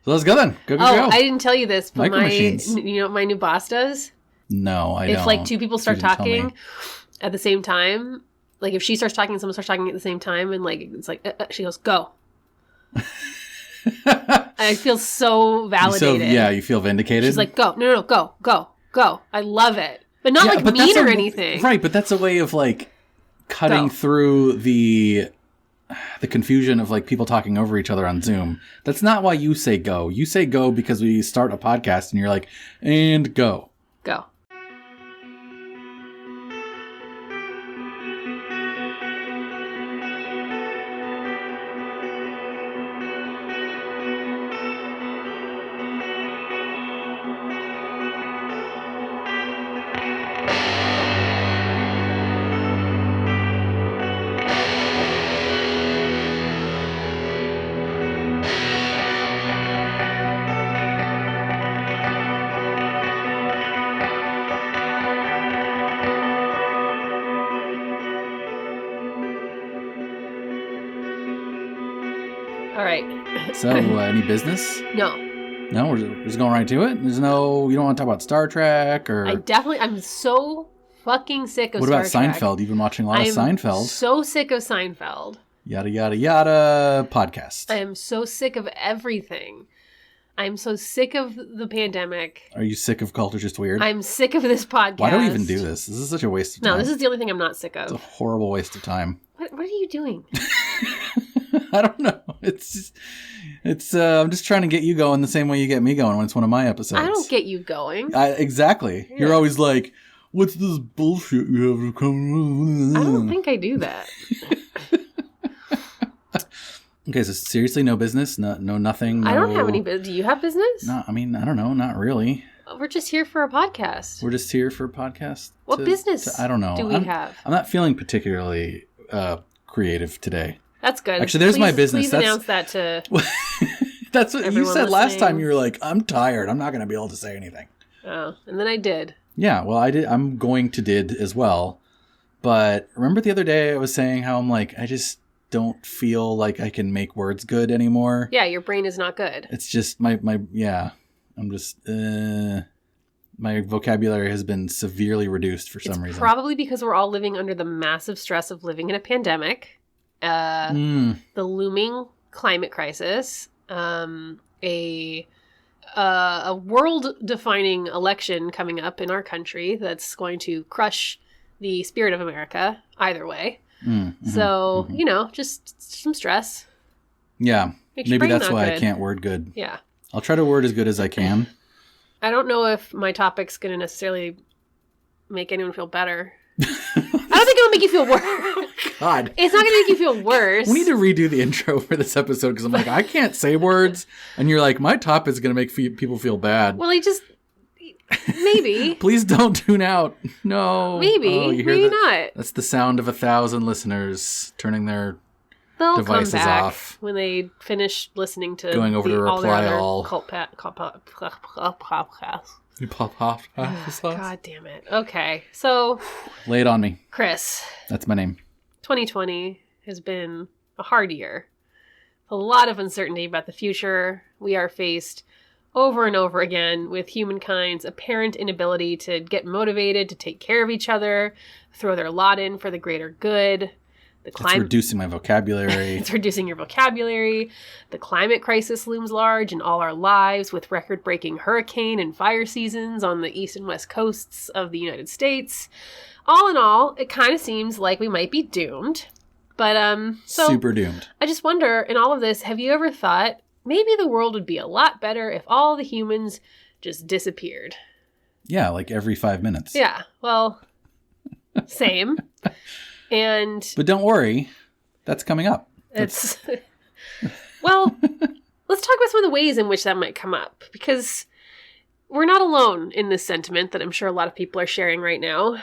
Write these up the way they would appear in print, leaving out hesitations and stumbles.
So let's go then. Go. I didn't tell you this, but Machines. you know what my new boss does? No, I don't. If like two people start talking at the same time, like if she starts talking and someone starts talking at the same time, and like it's like she goes, go. I feel so validated. You feel vindicated. She's like, go. No, go. I love it. But not mean or anything. Right, but that's a way of like cutting through the confusion of like people talking over each other on Zoom. That's not why you say go. You say go because we start a podcast and you're like, and go. Go. All right. So, any business? No. No, we're just going right to it? You don't want to talk about Star Trek or... I'm so fucking sick of Star Trek. What about Seinfeld? You've been watching a lot of Seinfeld. So sick of Seinfeld. Yada, yada, yada podcast. I am so sick of everything. I'm so sick of the pandemic. Are you sick of Culture Just Weird? I'm sick of this podcast. Why do we even do this? This is such a waste of time. No, this is the only thing I'm not sick of. It's a horrible waste of time. What are you doing? I don't know. I'm just trying to get you going the same way you get me going when it's one of my episodes. I don't get you going. Exactly. Yeah. You're always like, what's this bullshit you have to come? I don't think I do that. Okay, so seriously, no business? Nothing? I don't have any business. Do you have business? No, I mean, I don't know. Not really. We're just here for a podcast. We're just here for a podcast? What business I don't know. Do we have? I'm not feeling particularly creative today. That's good. Actually, there's my business. Please announce that to That's what you said listening. Last time. You were like, I'm tired. I'm not going to be able to say anything. Oh, and then I did. Yeah, well, I did. I'm going to did as well. But remember the other day I was saying how I'm like, I just don't feel like I can make words good anymore. Yeah, your brain is not good. It's just I'm just, my vocabulary has been severely reduced for some reason. Probably because we're all living under the massive stress of living in a pandemic. The looming climate crisis, a world-defining election coming up in our country that's going to crush the spirit of America either way. So, just some stress. Yeah, maybe that's why I can't word good. Yeah. I'll try to word as good as I can. I don't know if my topic's going to necessarily make anyone feel better. I don't think it'll make you feel worse. God. It's not going to make you feel worse. We need to redo the intro for this episode because I'm like, I can't say words. And you're like, my topic is going to make people feel bad. Well, maybe. Please don't tune out. No. Maybe. Maybe not. That's the sound of 1,000 listeners turning their devices come back off when they finish listening to going over to reply all. God damn it. Okay, so lay it on me, Chris. That's my name. 2020 has been a hard year. A lot of uncertainty about the future. We are faced over and over again with humankind's apparent inability to get motivated to take care of each other, throw their lot in for the greater good. It's reducing my vocabulary. It's reducing your vocabulary. The climate crisis looms large in all our lives with record-breaking hurricane and fire seasons on the east and west coasts of the United States. All in all, it kind of seems like we might be doomed. But, super doomed. I just wonder, in all of this, have you ever thought maybe the world would be a lot better if all the humans just disappeared? Yeah, like every 5 minutes. Yeah, well, same. But don't worry, that's coming up. Well, let's talk about some of the ways in which that might come up, because we're not alone in this sentiment that I'm sure a lot of people are sharing right now.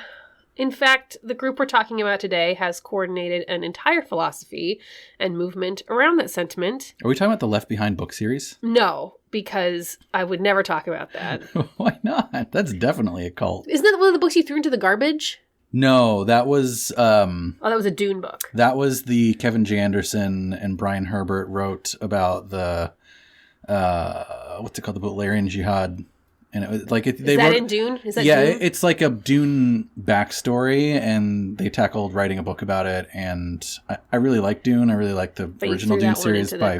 In fact, the group we're talking about today has coordinated an entire philosophy and movement around that sentiment. Are we talking about the Left Behind book series? No, because I would never talk about that. Why not? That's definitely a cult. Isn't that one of the books you threw into the garbage? No, that was... that was a Dune book. That was the Kevin J. Anderson and Brian Herbert wrote about the what's it called? The Butlerian Jihad. And it was like... Is that in Dune? Is that Dune? Dune? It's like a Dune backstory, and they tackled writing a book about it, and I really like Dune. I really like the original Dune series by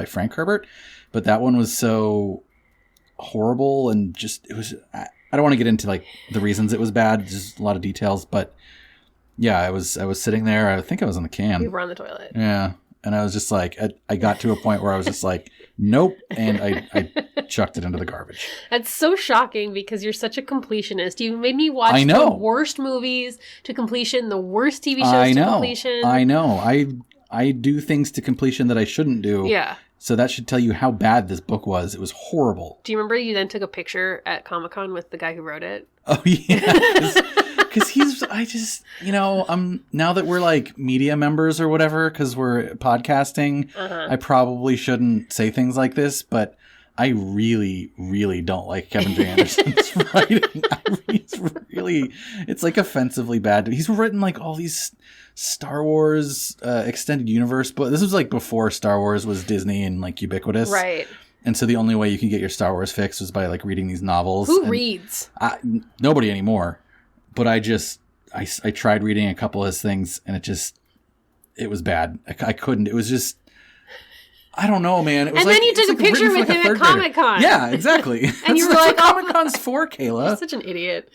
Frank Herbert. But that one was so horrible, and just... It was... I don't want to get into like the reasons it was bad, just a lot of details, but yeah, I was sitting there. I think I was on the cam. You were on the toilet. Yeah. And I was just like, I got to a point where I was just like, nope. And I chucked it into the garbage. That's so shocking because you're such a completionist. You made me watch the worst movies to completion, the worst TV shows to completion. I know. I do things to completion that I shouldn't do. Yeah. So that should tell you how bad this book was. It was horrible. Do you remember you then took a picture at Comic-Con with the guy who wrote it? Oh, yeah. Because now that we're like media members or whatever, because we're podcasting, I probably shouldn't say things like this, but I really, really don't like Kevin J. Anderson's writing. It's like offensively bad. He's written like all these Star Wars extended universe, but this was like before Star Wars was Disney and like ubiquitous. Right. And so the only way you can get your Star Wars fix was by like reading these novels. Who reads? Nobody anymore. But I tried reading a couple of his things, and it was bad. I couldn't. It was just, I don't know, man. It was and then you took a picture with him at Comic-Con. Yeah, exactly. And you were like, Comic-Con's for, Kayla. You're such an idiot.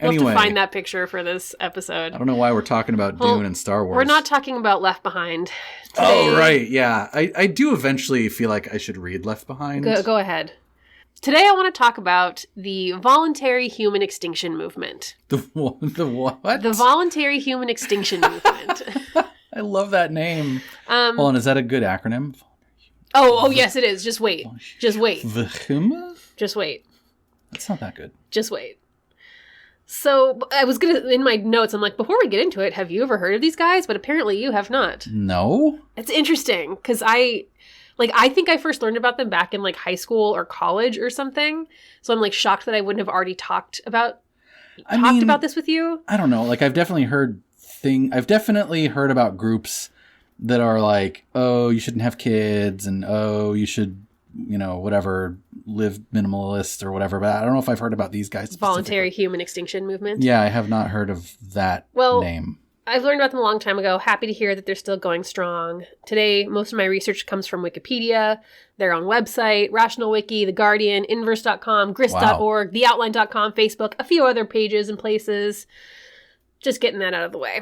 We'll have to find that picture for this episode. I don't know why we're talking about Dune and Star Wars. We're not talking about Left Behind today. Oh, right. Yeah. I do eventually feel like I should read Left Behind. Go ahead. Today I want to talk about the voluntary human extinction movement. The what? The voluntary human extinction movement. I love that name. Hold on, is that a good acronym? Oh, yes, it is. Just wait. Just wait. Just wait. It's not that good. Just wait. So I was in my notes, I'm like, before we get into it, have you ever heard of these guys? But apparently you have not. No. It's interesting because I think I first learned about them back in like high school or college or something. So I'm like shocked that I wouldn't have already talked about this with you. I don't know. Like I've definitely heard about groups that are like, oh, you shouldn't have kids, and oh, you should, whatever, live minimalist or whatever. But I don't know if I've heard about these guys. Voluntary human extinction movement. Yeah, I have not heard of that name. I've learned about them a long time ago. Happy to hear that they're still going strong. Today, most of my research comes from Wikipedia, their own website, Rational Wiki, The Guardian, Inverse.com, Grist.org, TheOutline.com, Facebook, a few other pages and places. Just getting that out of the way.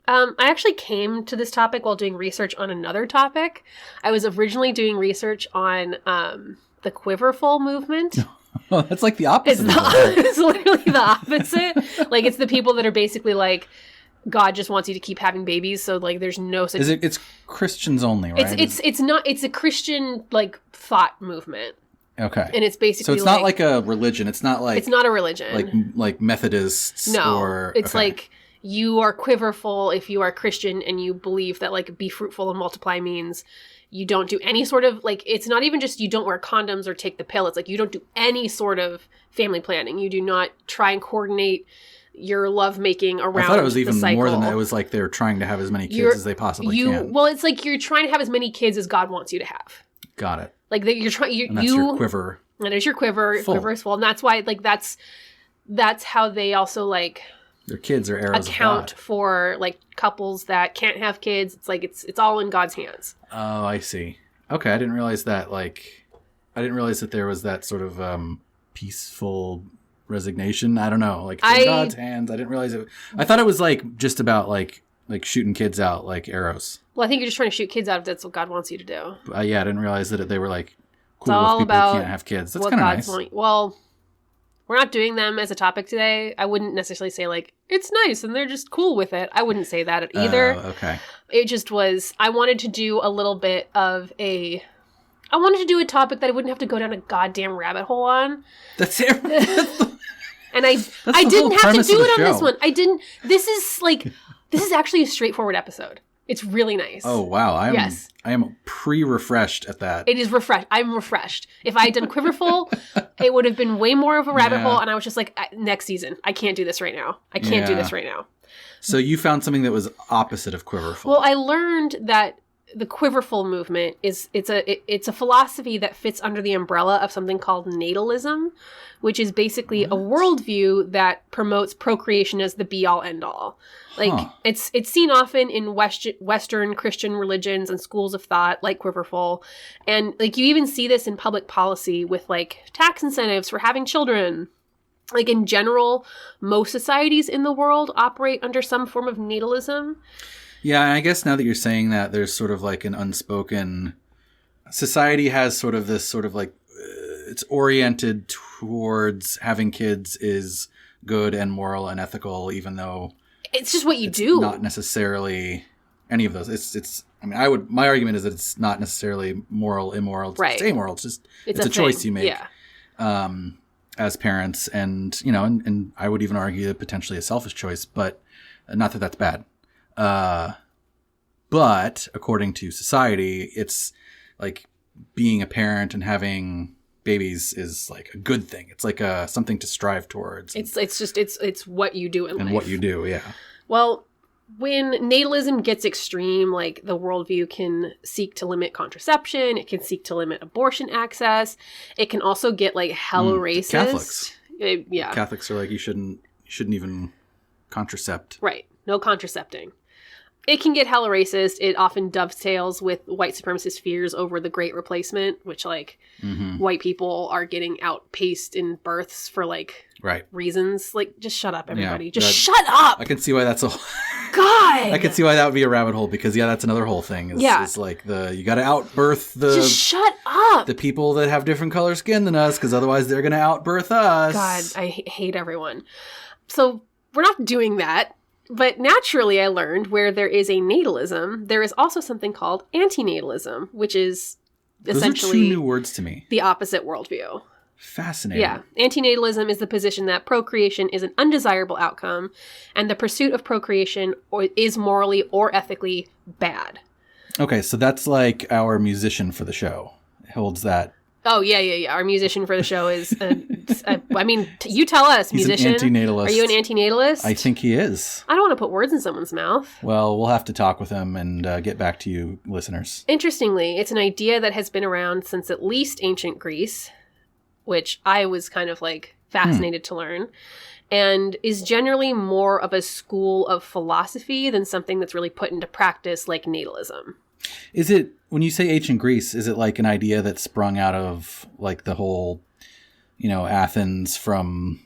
I actually came to this topic while doing research on another topic. I was originally doing research on the Quiverful movement. Oh, that's like the opposite. It's literally the opposite. Like, it's the people that are basically like, God just wants you to keep having babies, so like there's no such... It's Christians only, right? It's a Christian like thought movement. Okay. And it's basically so it's not like a religion. It's not like... It's not a religion. Like Methodists. No. It's like you are quiverful if you are Christian and you believe that like be fruitful and multiply means you don't do any sort of like, it's not even just you don't wear condoms or take the pill. It's like you don't do any sort of family planning. You do not try and coordinate your lovemaking around the cycle. I thought it was even more than that. It was like they're trying to have as many kids as they possibly can. Well, it's like you're trying to have as many kids as God wants you to have. Got it. Like you're trying. And that's your quiver. That is your quiver. Full. Quiver is full, and that's why like that's how they also like their kids are arrows account of God. For like couples that can't have kids. It's like it's all in God's hands. Oh, I see. Okay, I didn't realize that. Like, I didn't realize that there was that sort of peaceful resignation. I don't know, like in God's hands. I didn't realize it. I thought it was like just about like shooting kids out like arrows. Well, I think you're just trying to shoot kids out if that's what God wants you to do. Yeah, I didn't realize that they were like cool with people who can't have kids. That's kind of nice. Well, we're not doing them as a topic today. I wouldn't necessarily say like it's nice and they're just cool with it. I wouldn't say that either. Okay. It just was. I wanted to do a little bit of a. I wanted to do a topic that I wouldn't have to go down a goddamn rabbit hole on. That's it. And I didn't have to do it on this one. I didn't. This is actually a straightforward episode. It's really nice. Oh, wow. I am pre-refreshed at that. It is refreshed. I'm refreshed. If I had done Quiverful, it would have been way more of a rabbit hole. And I was just like, next season. I can't do this right now. I can't do this right now. So you found something that was opposite of Quiverful. Well, I learned that the quiverful movement it's a philosophy that fits under the umbrella of something called natalism, which is basically a worldview that promotes procreation as the be-all end-all. Like, it's seen often in Western Christian religions and schools of thought, like quiverful. And, like, you even see this in public policy with, like, tax incentives for having children. Like, in general, most societies in the world operate under some form of natalism. Yeah, and I guess now that you're saying that, there's sort of like an unspoken... Society has sort of this sort of like... it's oriented towards having kids is good and moral and ethical, even though... It's just what you do. Not necessarily any of those. It's. I mean, my argument is that it's not necessarily moral, immoral. It's amoral. It's just, it's a choice you make. Yeah. As parents, and, you know, and I would even argue that potentially a selfish choice, but not that that's bad. But according to society, it's like being a parent and having babies is like a good thing. It's like something to strive towards. It's what you do in life. And what you do, yeah. Well, when natalism gets extreme, like the worldview can seek to limit contraception, it can seek to limit abortion access, it can also get like hella racist. Catholics. Yeah. Catholics are like, you shouldn't even contracept. Right. No contracepting. It can get hella racist. It often dovetails with white supremacist fears over the Great Replacement, which, like, white people are getting outpaced in births for, like, reasons. Like, just shut up, everybody. Yeah, shut up! I can see why that's a... God! I can see why that would be a rabbit hole, because, yeah, that's another whole thing. It's like you gotta outbirth the... Just shut up! The people that have different color skin than us, because otherwise they're gonna outbirth us. God, I hate everyone. So, we're not doing that. But naturally, I learned where there is a natalism, there is also something called antinatalism, which is essentially... Those are two new words to me. The opposite worldview. Fascinating. Yeah. Antinatalism is the position that procreation is an undesirable outcome, and the pursuit of procreation is morally or ethically bad. Okay, so that's like our musician for the show. Holds that... Oh, yeah. Our musician for the show is, I mean, you tell us, musician. He's an antinatalist. Are you an antinatalist? I think he is. I don't want to put words in someone's mouth. Well, we'll have to talk with him and get back to you, listeners. Interestingly, it's an idea that has been around since at least ancient Greece, which I was kind of, like, fascinated to learn, and is generally more of a school of philosophy than something that's really put into practice like natalism. Is it, when you say ancient Greece, is it like an idea that sprung out of like the whole, you know, Athens from,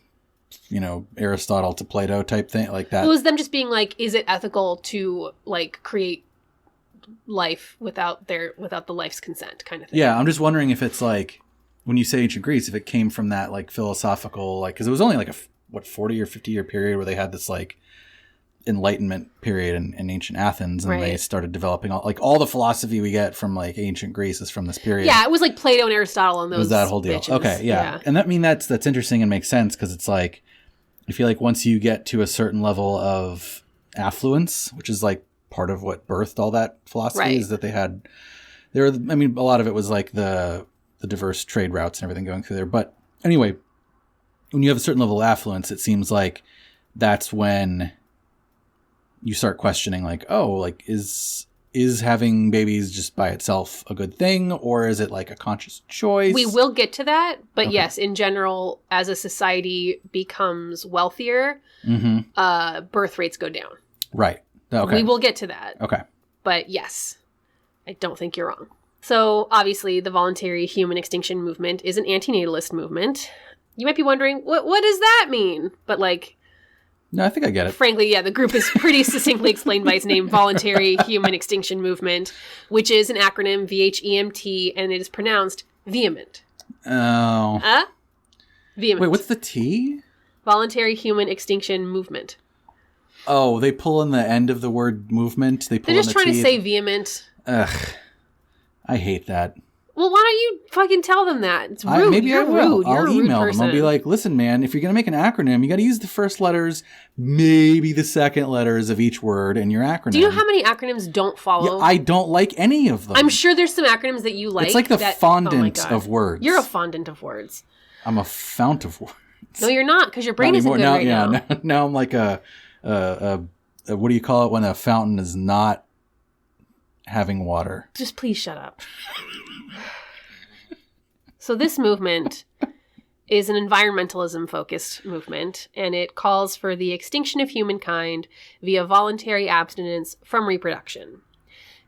you know, Aristotle to Plato type thing like that? It was them just being like, is it ethical to like create life without the life's consent kind of thing? Yeah, I'm just wondering if it's like, when you say ancient Greece, if it came from that like philosophical, like, because it was only like a 40 or 50 year period where they had this like Enlightenment period in ancient Athens, and they started developing all the philosophy we get from like ancient Greece is from this period. Yeah, it was like Plato and Aristotle and those. It was that whole deal. Bitches. Okay, yeah, and that that's interesting and makes sense, because it's like, I feel like once you get to a certain level of affluence, which is like part of what birthed all that philosophy, is that a lot of it was like the diverse trade routes and everything going through there. But anyway, when you have a certain level of affluence, it seems like that's when you start questioning, like, oh, like, is having babies just by itself a good thing, or is it like a conscious choice? We will get to that, but yes, in general, as a society becomes wealthier, birth rates go down. Right. Okay. We will get to that. Okay. But yes, I don't think you're wrong. So obviously, the voluntary human extinction movement is an antinatalist movement. You might be wondering, what does that mean? But like... No, I think I get it. Frankly, yeah, the group is pretty succinctly explained by its name, Voluntary Human Extinction Movement, which is an acronym, VHEMT, and it is pronounced vehement. Oh. Vehement. Wait, what's the T? Voluntary Human Extinction Movement. Oh, they pull in the end of the word movement? They're just trying to say vehement. Ugh. I hate that. Well, why don't you fucking tell them that? It's rude. Maybe I will. Rude. I'll email them. I'll be like, listen, man, if you're going to make an acronym, you got to use the first letters, maybe the second letters of each word in your acronym. Do you know how many acronyms don't follow? Yeah, I don't like any of them. I'm sure there's some acronyms that you like. It's like the fondant of words. You're a fondant of words. I'm a fount of words. No, you're not, because your brain isn't good right now. Now I'm like a what do you call it when a fountain is not having water. Just please shut up. So this movement is an environmentalism-focused movement, and it calls for the extinction of humankind via voluntary abstinence from reproduction.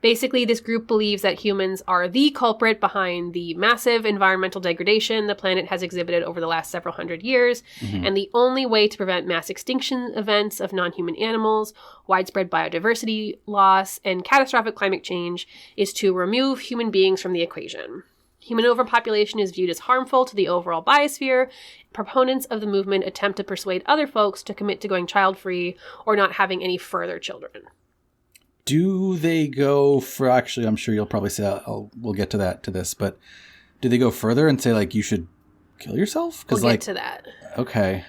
Basically, this group believes that humans are the culprit behind the massive environmental degradation the planet has exhibited over the last several hundred years, and the only way to prevent mass extinction events of non-human animals, widespread biodiversity loss, and catastrophic climate change is to remove human beings from the equation. Human overpopulation is viewed as harmful to the overall biosphere. Proponents of the movement attempt to persuade other folks to commit to going child-free or not having any further children. Do they go for, actually, I'm sure you'll probably say, we'll get to this, but do they go further and say, like, you should kill yourself? We'll get to that. Okay.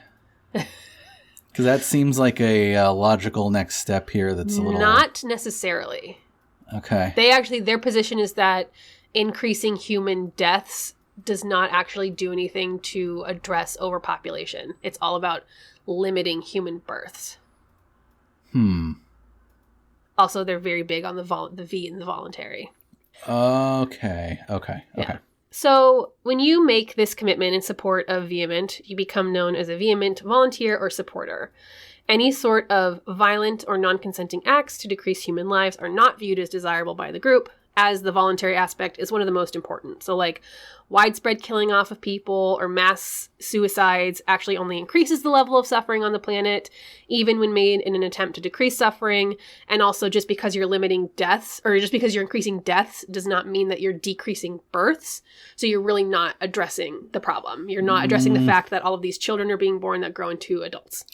Because that seems like a logical next step here that's a little... Not necessarily. Okay. Their position is that increasing human deaths does not actually do anything to address overpopulation. It's all about limiting human births. Also, they're very big on the V in the voluntary. Okay. Yeah. So when you make this commitment in support of Vehement, you become known as a Vehement volunteer or supporter. Any sort of violent or non-consenting acts to decrease human lives are not viewed as desirable by the group, as the voluntary aspect is one of the most important. So like widespread killing off of people or mass suicides actually only increases the level of suffering on the planet, even when made in an attempt to decrease suffering. And also just because you're limiting deaths or just because you're increasing deaths does not mean that you're decreasing births. So you're really not addressing the problem. You're not addressing the fact that all of these children are being born that grow into adults.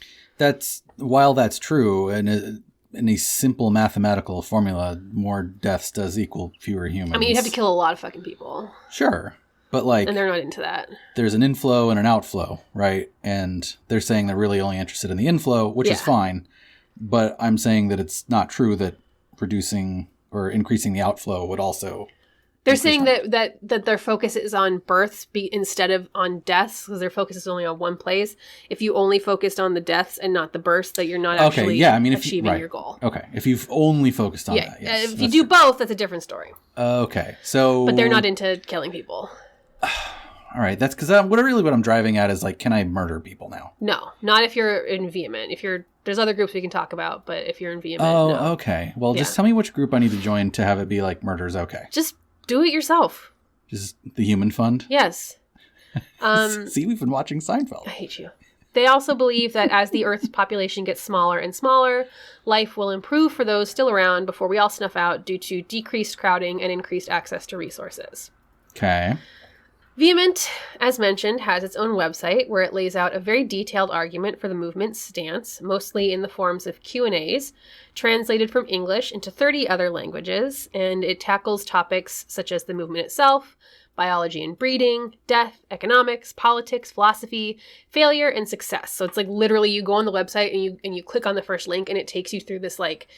While that's true, and in a simple mathematical formula, more deaths does equal fewer humans. I mean, you'd have to kill a lot of fucking people. Sure. But like... And they're not into that. There's an inflow and an outflow, right? And they're saying they're really only interested in the inflow, which is fine. But I'm saying that it's not true that reducing or increasing the outflow would also... They're saying that their focus is on births instead of on deaths, because their focus is only on one place. If you only focused on the deaths and not the births, that you're not actually achieving your goal. Okay, if you've only focused on that, yes. If you do both, that's a different story. Okay, so... But they're not into killing people. All right, that's because what I'm driving at is like, can I murder people now? No, not if you're in Vehement. There's other groups we can talk about, but if you're in Vehement, no. Okay. Well, just tell me which group I need to join to have it be like murder's okay. Just do it yourself. Just the Human Fund? Yes. See, we've been watching Seinfeld. I hate you. They also believe that as the Earth's population gets smaller and smaller, life will improve for those still around before we all snuff out due to decreased crowding and increased access to resources. Okay. Vehement, as mentioned, has its own website where it lays out a very detailed argument for the movement's stance, mostly in the forms of Q&As, translated from English into 30 other languages, and it tackles topics such as the movement itself, biology and breeding, death, economics, politics, philosophy, failure, and success. So it's like literally you go on the website and you click on the first link and it takes you through this like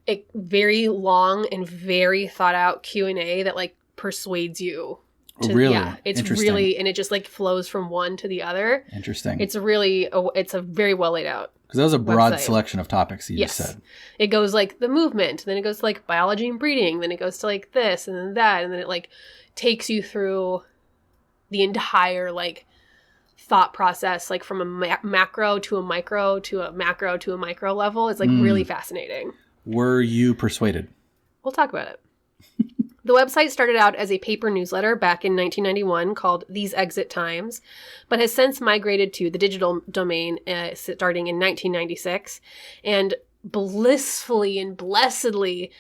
a very long and very thought out Q&A that like persuades you. Really? Yeah, it's really, and it just like flows from one to the other. Interesting. It's a very well laid out. Because that was a broad selection of topics you just said. It goes like the movement, then it goes to like biology and breeding, then it goes to like this and then that, and then it like takes you through the entire like thought process, like from a macro to a micro to a macro to a micro level. It's like really fascinating. Were you persuaded? We'll talk about it. The website started out as a paper newsletter back in 1991 called These Exit Times, but has since migrated to the digital domain starting in 1996. And blissfully and blessedly,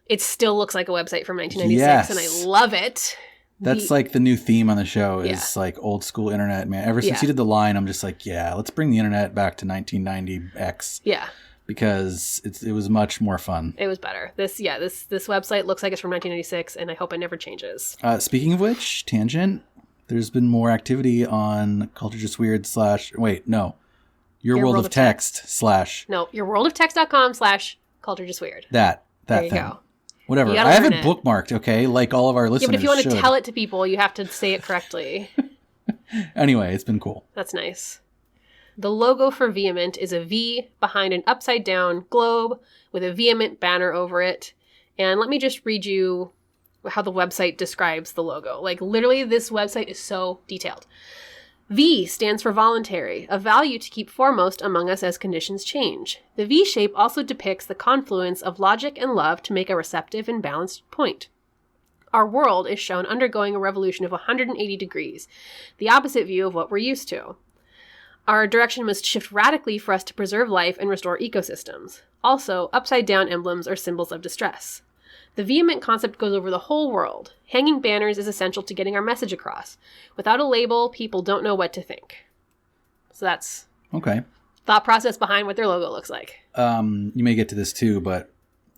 it still looks like a website from 1996, and I love it. That's like the new theme on the show is like old school internet, man. Ever since you did the line, I'm just like, let's bring the internet back to 1990X. Yeah. Because it was much more fun. It was better. This website looks like it's from 1996, and I hope it never changes. Speaking of which, tangent, there's been more activity on Culture Just Weird Your World of Text / No, yourworldoftext.com/Culture Just Weird. That there you thing. go. Whatever. I have it bookmarked, okay? Like all of our listeners. Yeah, but if you want to tell it to people, you have to say it correctly. Anyway, it's been cool. That's nice. The logo for Vehement is a V behind an upside-down globe with a Vehement banner over it. And let me just read you how the website describes the logo. Like, literally, this website is so detailed. V stands for voluntary, a value to keep foremost among us as conditions change. The V shape also depicts the confluence of logic and love to make a receptive and balanced point. Our world is shown undergoing a revolution of 180 degrees, the opposite view of what we're used to. Our direction must shift radically for us to preserve life and restore ecosystems. Also, upside-down emblems are symbols of distress. The vehement concept goes over the whole world. Hanging banners is essential to getting our message across. Without a label, people don't know what to think. So that's okay. Thought process behind what their logo looks like. You may get to this too, but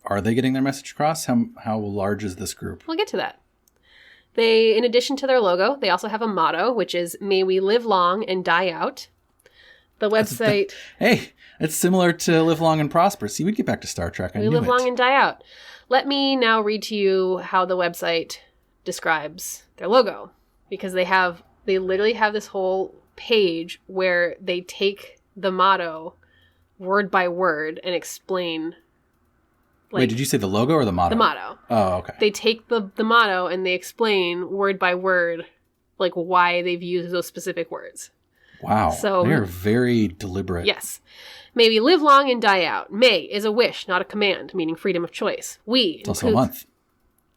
are they getting their message across? How large is this group? We'll get to that. They, in addition to their logo, they also have a motto, which is, "May we live long and die out." The website... Hey, it's similar to Live Long and Prosper. See, we'd get back to Star Trek. I knew live it. long and die out. Let me now read to you how the website describes their logo, because they literally have this whole page where they take the motto word by word and explain. Wait, did you say the logo or the motto? The motto. Oh, okay. They take the motto and they explain word by word, like, why they've used those specific words. Wow. So they're very deliberate. Yes. May we live long and die out. May is a wish, not a command, meaning freedom of choice. It's also a month.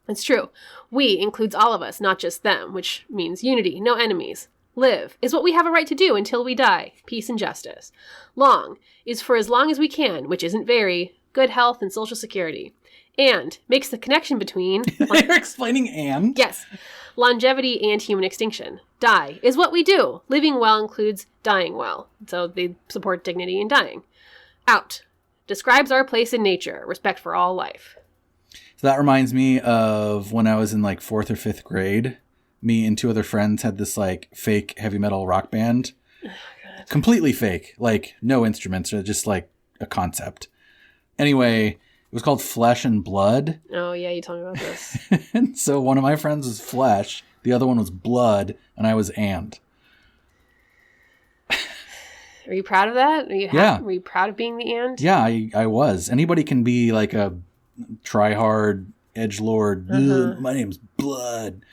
It's true. We includes all of us, not just them, which means unity, no enemies. Live is what we have a right to do until we die. Peace and justice. Long is for as long as we can, which isn't very. Good health and social security. And makes the connection between... They're explaining and? Yes. Longevity and human extinction. Die is what we do. Living well includes dying well. So they support dignity in dying. Out describes our place in nature. Respect for all life. So that reminds me of when I was in like 4th or 5th grade. Me and 2 other friends had this like fake heavy metal rock band. Oh, God. Completely fake. Like no instruments, or just like a concept. Anyway, it was called Flesh and Blood. Oh, yeah, you told me about this. And so one of my friends was Flesh, the other one was Blood, and I was And. Are you proud of that? Were you proud of being the And? Yeah, I was. Anybody can be like a try-hard edgelord. Uh-huh. My name's Blood.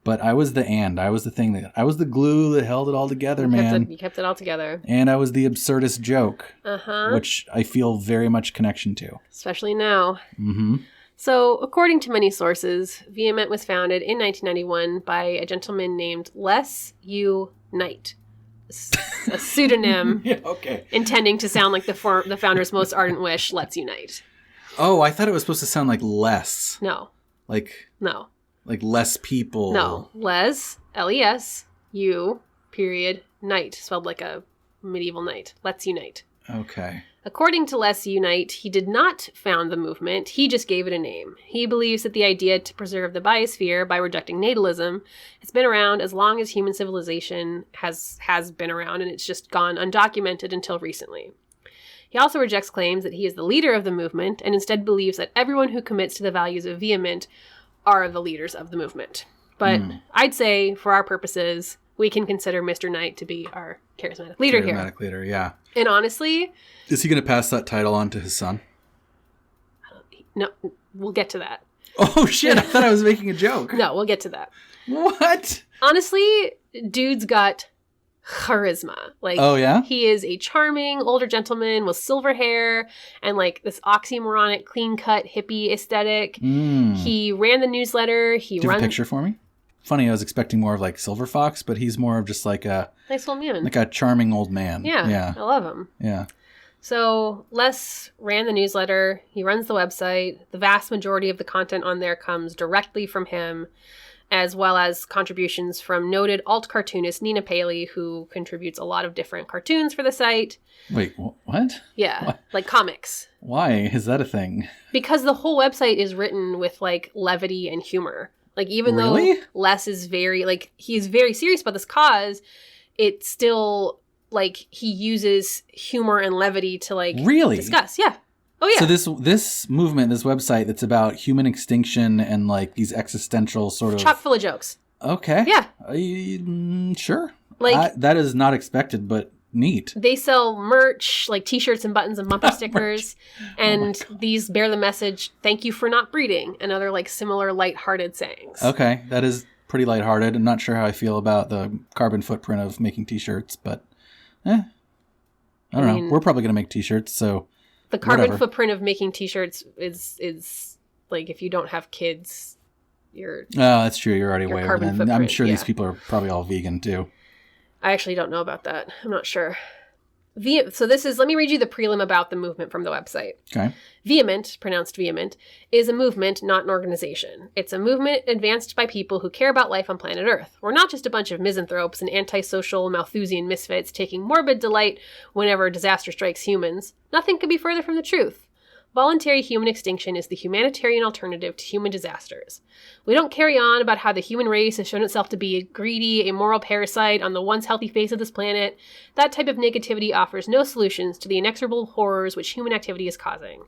But I was the And. I was the thing I was the glue that held it all together, man. You kept it all together. And I was the absurdist joke, uh-huh. which I feel very much connection to. Especially now. Mm-hmm. So, according to many sources, Vehement was founded in 1991 by a gentleman named Les U. Knight, a pseudonym intending to sound like the founder's most ardent wish, Let's Unite. Oh, I thought it was supposed to sound like less. No. No. Like less people. No. Les, L-E-S, U, period, Knight, spelled like a medieval knight. Let's Unite. Okay. According to Les Unite, he did not found the movement. He just gave it a name. He believes that the idea to preserve the biosphere by rejecting natalism has been around as long as human civilization has been around, and it's just gone undocumented until recently. He also rejects claims that he is the leader of the movement and instead believes that everyone who commits to the values of Vehement are the leaders of the movement. But I'd say, for our purposes, we can consider Mr. Knight to be our charismatic leader here. Charismatic leader, yeah. And honestly... Is he going to pass that title on to his son? No, we'll get to that. Oh, shit. I thought I was making a joke. No, we'll get to that. What? Honestly, dude's got charisma. Like, oh, yeah? He is a charming older gentleman with silver hair and like this oxymoronic, clean-cut, hippie aesthetic. He ran the newsletter. Do you have a picture for me? Funny, I was expecting more of like Silver Fox, but he's more of just like a... nice old man. Like a charming old man. Yeah. I love him. Yeah. So Les ran the newsletter. He runs the website. The vast majority of the content on there comes directly from him, as well as contributions from noted alt cartoonist Nina Paley, who contributes a lot of different cartoons for the site. Wait, what? Yeah, what? Like comics. Why is that a thing? Because the whole website is written with like levity and humor. Like even really? though Les is very, like, he's very serious about this cause, it's still, like, he uses humor and levity to, like, really? Discuss. Yeah. Oh, yeah. So this movement, this website that's about human extinction and, like, these existential sort of... chock full of jokes. Okay. Yeah. Sure. Like... that is not expected, but neat. They sell merch, like t-shirts and buttons and bumper stickers. And these bear the message, "Thank you for not breeding," and other like similar lighthearted sayings. Okay, that is pretty lighthearted. I'm not sure how I feel about the carbon footprint of making t-shirts, but I don't know. We're probably going to make t-shirts, so the carbon footprint of making t-shirts is like if you don't have kids, you're... Oh, that's true. You're already way over. And I'm sure these yeah. people are probably all vegan, too. I actually don't know about that. I'm not sure. So let me read you the prelim about the movement from the website. Okay. Vehement, pronounced vehement, is a movement, not an organization. It's a movement advanced by people who care about life on planet Earth. We're not just a bunch of misanthropes and antisocial Malthusian misfits taking morbid delight whenever disaster strikes humans. Nothing could be further from the truth. Voluntary human extinction is the humanitarian alternative to human disasters. We don't carry on about how the human race has shown itself to be a greedy, immoral parasite on the once healthy face of this planet. That type of negativity offers no solutions to the inexorable horrors which human activity is causing.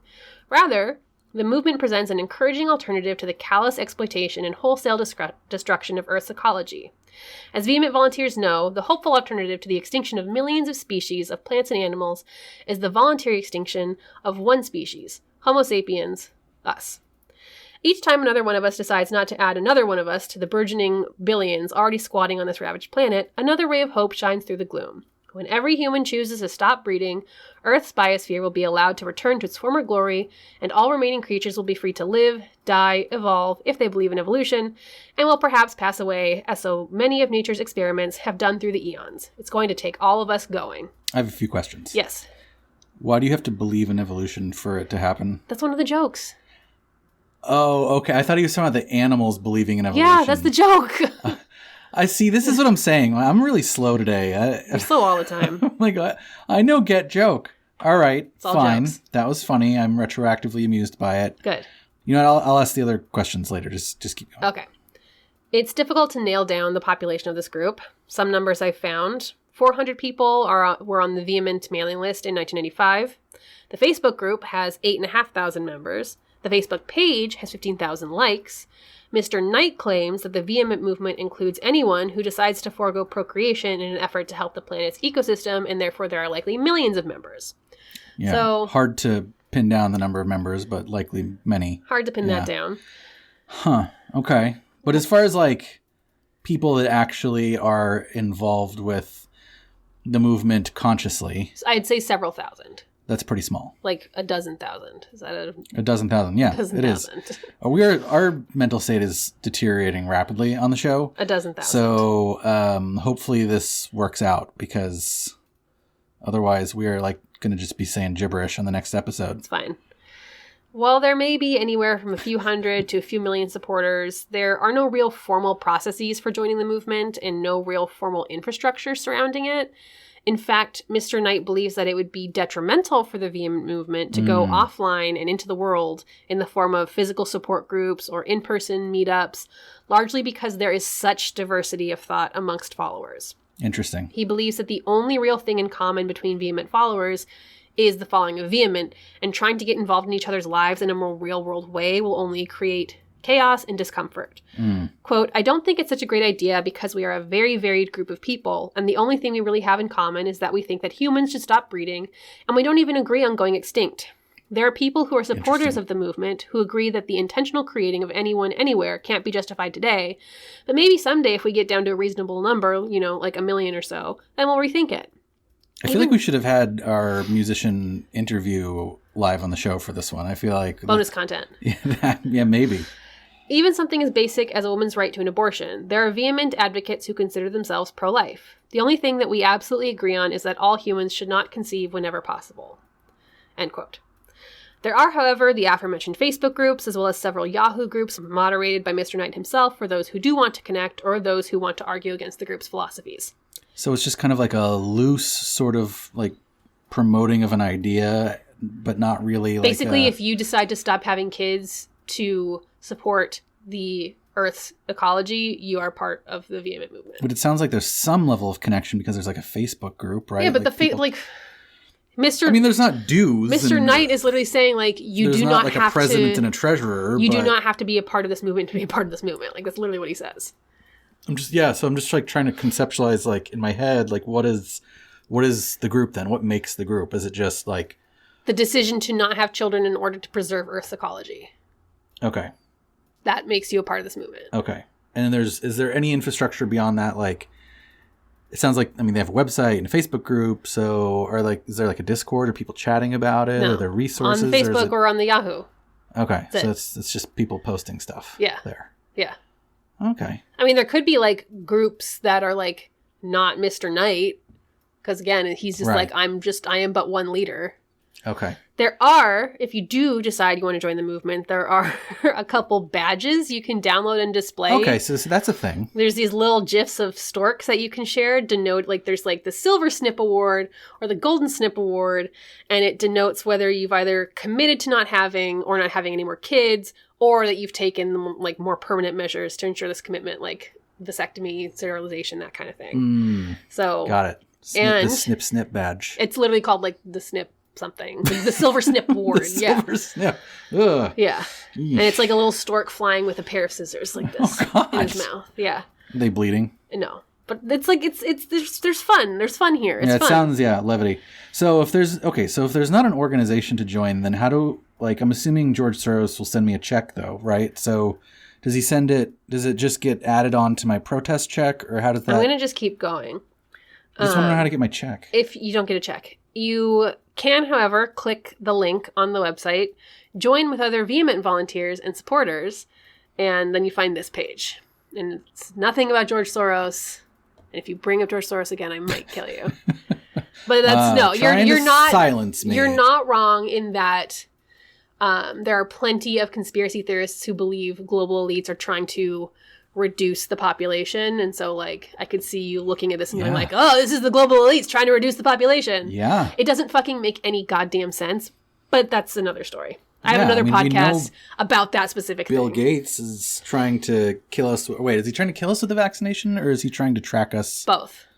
Rather, the movement presents an encouraging alternative to the callous exploitation and wholesale destruction of Earth's ecology. As vehement volunteers know, the hopeful alternative to the extinction of millions of species of plants and animals is the voluntary extinction of one species, Homo sapiens, us. Each time another one of us decides not to add another one of us to the burgeoning billions already squatting on this ravaged planet, another ray of hope shines through the gloom. When every human chooses to stop breeding, Earth's biosphere will be allowed to return to its former glory, and all remaining creatures will be free to live, die, evolve, if they believe in evolution, and will perhaps pass away, as so many of nature's experiments have done through the eons. It's going to take all of us going. I have a few questions. Yes. Why do you have to believe in evolution for it to happen? That's one of the jokes. Oh, okay. I thought he was talking about the animals believing in evolution. Yeah, that's the joke. I see. This is what I'm saying. I'm really slow today. You're slow all the time. Like, I know, get joke. All right, it's all fine. Jokes. That was funny. I'm retroactively amused by it. Good. You know what? I'll ask the other questions later. Just keep going. Okay. It's difficult to nail down the population of this group. Some numbers I've found. 400 people were on the Vehement mailing list in 1995. The Facebook group has 8,500 members. The Facebook page has 15,000 likes. Mr. Knight claims that the Vehement movement includes anyone who decides to forego procreation in an effort to help the planet's ecosystem, and therefore there are likely millions of members. Yeah, so, hard to pin down the number of members, but likely many. Hard to pin that down. Huh, okay. But as far as, like, people that actually are involved with the movement consciously... I'd say several thousand. That's pretty small. Like a dozen thousand. Is that a dozen thousand? Yeah, it is. Our mental state is deteriorating rapidly on the show. A dozen thousand. So hopefully this works out, because otherwise we are like going to just be saying gibberish on the next episode. It's fine. While there may be anywhere from a few hundred to a few million supporters, there are no real formal processes for joining the movement and no real formal infrastructure surrounding it. In fact, Mr. Knight believes that it would be detrimental for the Vehement movement to go offline and into the world in the form of physical support groups or in-person meetups, largely because there is such diversity of thought amongst followers. Interesting. He believes that the only real thing in common between Vehement followers is the following of Vehement, and trying to get involved in each other's lives in a more real-world way will only create chaos and discomfort. Quote, "I don't think it's such a great idea because we are a very varied group of people, and the only thing we really have in common is that we think that humans should stop breeding, and we don't even agree on going extinct. There are people who are supporters of the movement who agree that the intentional creating of anyone anywhere can't be justified today, but maybe someday if we get down to a reasonable number, like 1 million or so, then we'll rethink it." I feel like we should have had our musician interview live on the show for this one. I feel like... Bonus content. Yeah, maybe. Even something as basic as a woman's right to an abortion, there are vehement advocates who consider themselves pro-life. The only thing that we absolutely agree on is that all humans should not conceive whenever possible. End quote. There are, however, the aforementioned Facebook groups, as well as several Yahoo groups moderated by Mr. Knight himself for those who do want to connect or those who want to argue against the group's philosophies. So it's just kind of like a loose sort of like promoting of an idea, but not really like basically, if you decide to stop having kids to support the Earth's ecology, you are part of the Vehement movement. But it sounds like there's some level of connection because there's like a Facebook group, right? Yeah, but like Mr. I mean, there's not dues. Mr. Knight is literally saying, like, you do not like have a president to, and a treasurer. You do not have to be a part of this movement to be a part of this movement. Like, that's literally what he says. So I'm just like trying to conceptualize, like, in my head, like, what is what is the group then? What makes the group? Is it just like... The decision to not have children in order to preserve Earth's ecology. Okay. That makes you a part of this movement. Okay. And then is there any infrastructure beyond that? Like, it sounds like, I mean, they have a website and a Facebook group. So is there like a Discord or people chatting about it? No. Are there resources? On Facebook or on the Yahoo. Okay. So it's just people posting stuff. Yeah. There. Yeah. Okay. I mean, there could be like groups that are like not Mr. Knight. Because again, he's just like, I am but one leader. Okay. There are, if you do decide you want to join the movement, there are a couple badges you can download and display. Okay, so that's a thing. There's these little GIFs of storks that you can share, denote, like there's like the Silver Snip Award or the Golden Snip Award, and it denotes whether you've either committed to not having or not having any more kids, or that you've taken like more permanent measures to ensure this commitment, like vasectomy, sterilization, that kind of thing. So got it. The snip snip badge. It's literally called like the snip something. The Silver Snip Award. Silver Snip. Ugh. Yeah. Yeesh. And it's like a little stork flying with a pair of scissors like this in his mouth. Yeah. Are they bleeding? No. But it's like there's fun. There's fun here. It's it fun. Sounds levity. So if there's not an organization to join, then how do I'm assuming George Soros will send me a check though, right? So does he send it? Does it just get added on to my protest check, or how does that? I'm gonna just keep going. I just want to know how to get my check. If you don't get a check, you can, however, click the link on the website, join with other vehement volunteers and supporters, and then you find this page. And it's nothing about George Soros. And if you bring up George Soros again, I might kill you. But that's you're not silence me. You're not wrong in that there are plenty of conspiracy theorists who believe global elites are trying to reduce the population, and so like I could see you looking at this and going like, oh, this is the global elites trying to reduce the population. Yeah, it doesn't fucking make any goddamn sense, but that's another story. I have another podcast about that specific Bill thing. Gates is trying to kill us. Wait, is he trying to kill us with the vaccination, or is he trying to track us? Both.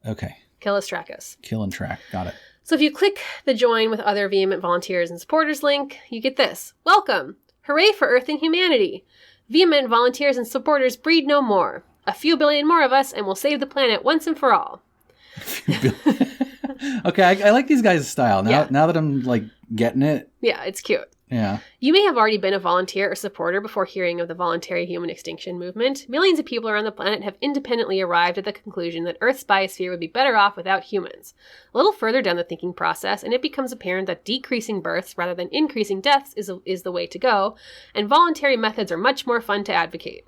Okay. Kill us, track us. Kill and track. Got it. So if you click the join with other vehement volunteers and supporters link, you get this. Welcome. Hooray for Earth and humanity. Vehement volunteers and supporters breed no more. A few billion more of us and we'll save the planet once and for all. Okay, I like these guys' style. Now that I'm like getting it. Yeah, it's cute. Yeah. You may have already been a volunteer or supporter before hearing of the voluntary human extinction movement. Millions of people around the planet have independently arrived at the conclusion that Earth's biosphere would be better off without humans. A little further down the thinking process, and it becomes apparent that decreasing births rather than increasing deaths is the way to go, and voluntary methods are much more fun to advocate.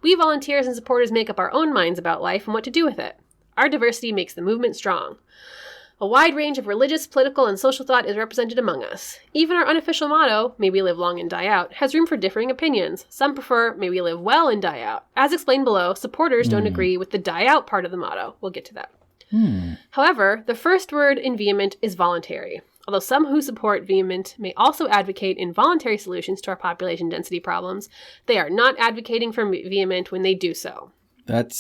We volunteers and supporters make up our own minds about life and what to do with it. Our diversity makes the movement strong. A wide range of religious, political, and social thought is represented among us. Even our unofficial motto, may we live long and die out, has room for differing opinions. Some prefer, may we live well and die out. As explained below, supporters don't agree with the die out part of the motto. We'll get to that. However, the first word in vehement is voluntary. Although some who support vehement may also advocate involuntary solutions to our population density problems, they are not advocating for vehement when they do so. That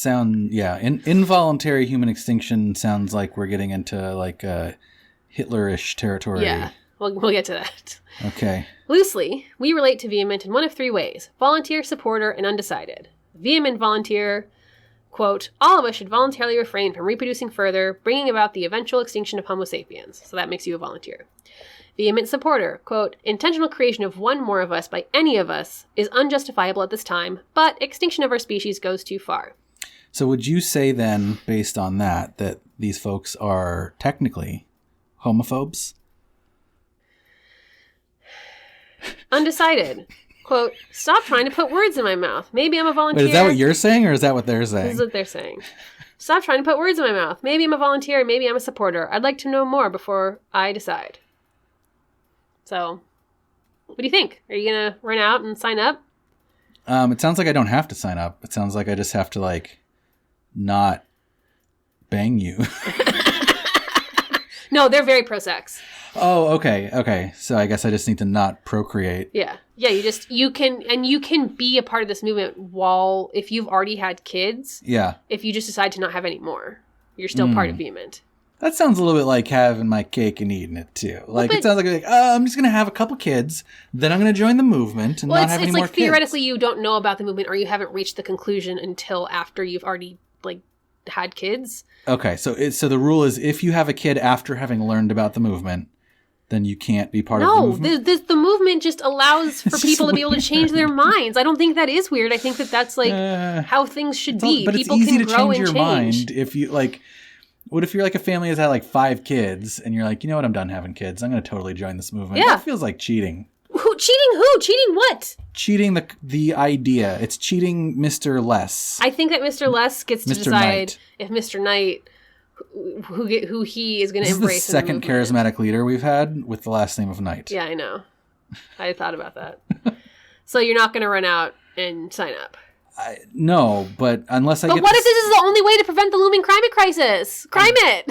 involuntary human extinction sounds like we're getting into like Hitlerish territory. Yeah, we'll get to that. Okay. Loosely, we relate to vehement in one of three ways: volunteer, supporter, and undecided. Vehement volunteer, quote, all of us should voluntarily refrain from reproducing further, bringing about the eventual extinction of Homo sapiens. So that makes you a volunteer. Vehement supporter, quote, intentional creation of one more of us by any of us is unjustifiable at this time, but extinction of our species goes too far. So would you say then, based on that these folks are technically homophobes? Undecided. Quote, stop trying to put words in my mouth. Maybe I'm a volunteer. Wait, is that what you're saying, or is that what they're saying? This is what they're saying. Stop trying to put words in my mouth. Maybe I'm a volunteer. Maybe I'm a supporter. I'd like to know more before I decide. So, what do you think? Are you going to run out and sign up? It sounds like I don't have to sign up. It sounds like I just have to, like, not bang you. No, they're very pro-sex. Oh, okay. So I guess I just need to not procreate. Yeah, you can be a part of this movement if you've already had kids. Yeah. If you just decide to not have any more, you're still part of vehement. That sounds a little bit like having my cake and eating it too. Like, it sounds like I'm just going to have a couple kids, then I'm going to join the movement and not have any more kids. It's like theoretically you don't know about the movement or you haven't reached the conclusion until after you've already like had kids. Okay, so the rule is if you have a kid after having learned about the movement, then you can't be part of the movement? No, the movement just allows for people to be able to change their minds. I don't think that is weird. I think that that's like how things should be. But people it's easy can to grow change and your mind if you like. What if you're like a family that's had like 5 kids and you're like, you know what, I'm done having kids. I'm going to totally join this movement. Yeah. That feels like cheating. Cheating who? Cheating what? Cheating the idea. It's cheating Mr. Less. I think that Mr. Less gets to Mr. decide Knight. If Mr. Knight, who he is going to embrace. This is the second charismatic leader we've had with the last name of Knight. Yeah, I know. I thought about that. So you're not going to run out and sign up? No, but unless But what if this is the only way to prevent the looming climate crisis? Climate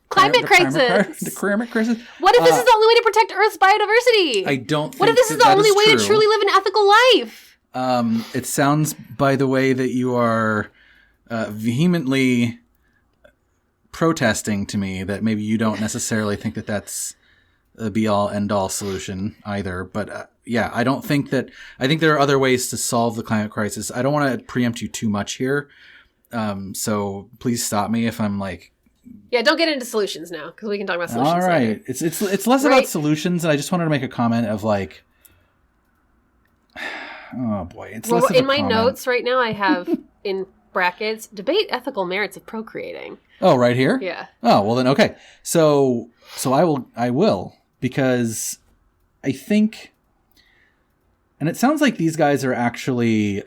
crisis. The climate crisis. What if this is the only way to protect Earth's biodiversity? I don't think What if this is the only way to truly live an ethical life? It sounds, by the way, that you are vehemently protesting to me that maybe you don't necessarily think that that's a be-all, end-all solution either. But yeah, I don't think that... I think there are other ways to solve the climate crisis. I don't want to preempt you too much here. So please stop me if I'm like... Yeah, don't get into solutions now, because we can talk about solutions All right. later. It's less about solutions, and I just wanted to make a comment of like... Oh boy, it's less of a in my comment. notes right now, I have in brackets, debate ethical merits of procreating. Oh, right here? Yeah. Oh, well then, okay. So I will, because I think, and it sounds like these guys are actually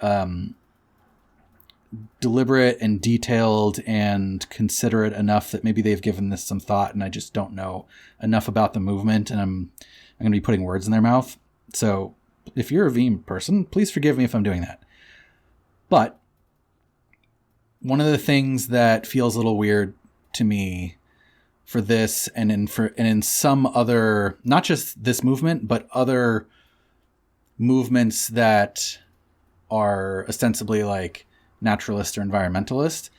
deliberate and detailed and considerate enough that maybe they've given this some thought, and I just don't know enough about the movement, and I'm going to be putting words in their mouth. So if you're a Veeam person, please forgive me if I'm doing that. But one of the things that feels a little weird to me for this and in some other, not just this movement, but other movements that are ostensibly like naturalist or environmentalist,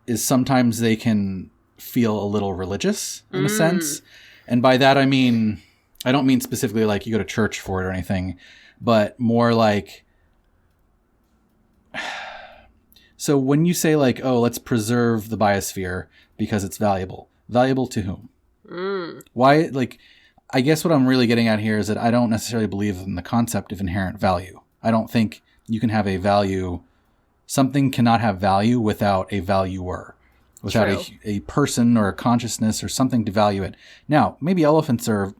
is sometimes they can feel a little religious in a sense. And by that, I mean, I don't mean specifically like you go to church for it or anything, but more like, so when you say like, oh, let's preserve the biosphere because it's valuable to whom? Why? Like, I guess what I'm really getting at here is that I don't necessarily believe in the concept of inherent value. I don't think you can have a value. Something cannot have value without a valuer, without a person or a consciousness or something to value it. Now, maybe elephants have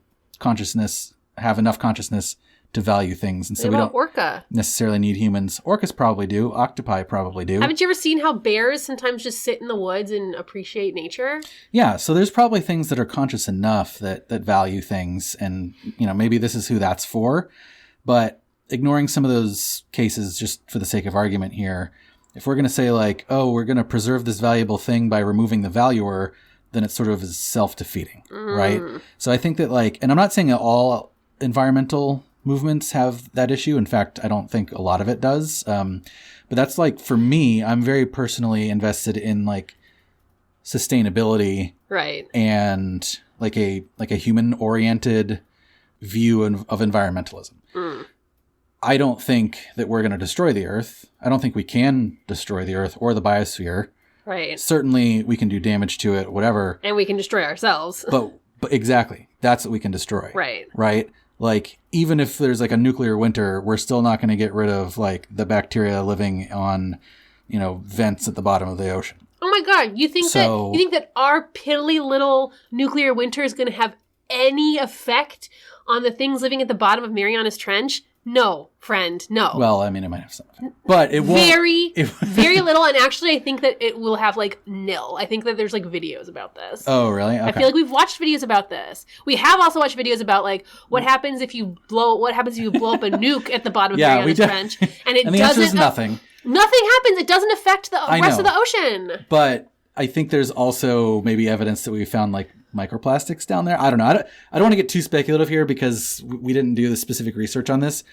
enough consciousness to value things, and so we don't orca necessarily need humans. Orcas probably do. Octopi probably do. Haven't you ever seen how bears sometimes just sit in the woods and appreciate nature? Yeah, so there's probably things that are conscious enough that value things, and maybe this is who that's for. But ignoring some of those cases just for the sake of argument here, if we're going to say like, oh, we're going to preserve this valuable thing by removing the valuer, then it sort of is self-defeating, right? So I think that like, and I'm not saying that all environmental movements have that issue. In fact, I don't think a lot of it does. But that's like, for me, I'm very personally invested in like sustainability, right? And like a human-oriented view of environmentalism. I don't think that we're going to destroy the Earth. I don't think we can destroy the Earth or the biosphere. Right. Certainly, we can do damage to it, whatever. And we can destroy ourselves. But exactly, that's what we can destroy. Right. Right. Like, even if there's like a nuclear winter, we're still not going to get rid of like the bacteria living on, vents at the bottom of the ocean. Oh my God! You think that our piddly little nuclear winter is going to have any effect on the things living at the bottom of Marianas Trench? No, friend, no. Well, I mean, it might have some effect, but it won't. Very little, and actually, I think that it will have like nil. I think that there's like videos about this. Oh, really? Okay. I feel like we've watched videos about this. We have also watched videos about like what happens if you blow up a nuke at the bottom of Marianas Trench, and the answer is nothing. Nothing happens. It doesn't affect the rest of the ocean. But I think there's also maybe evidence that we found like microplastics down there. I don't know. I don't want to get too speculative here because we didn't do the specific research on this.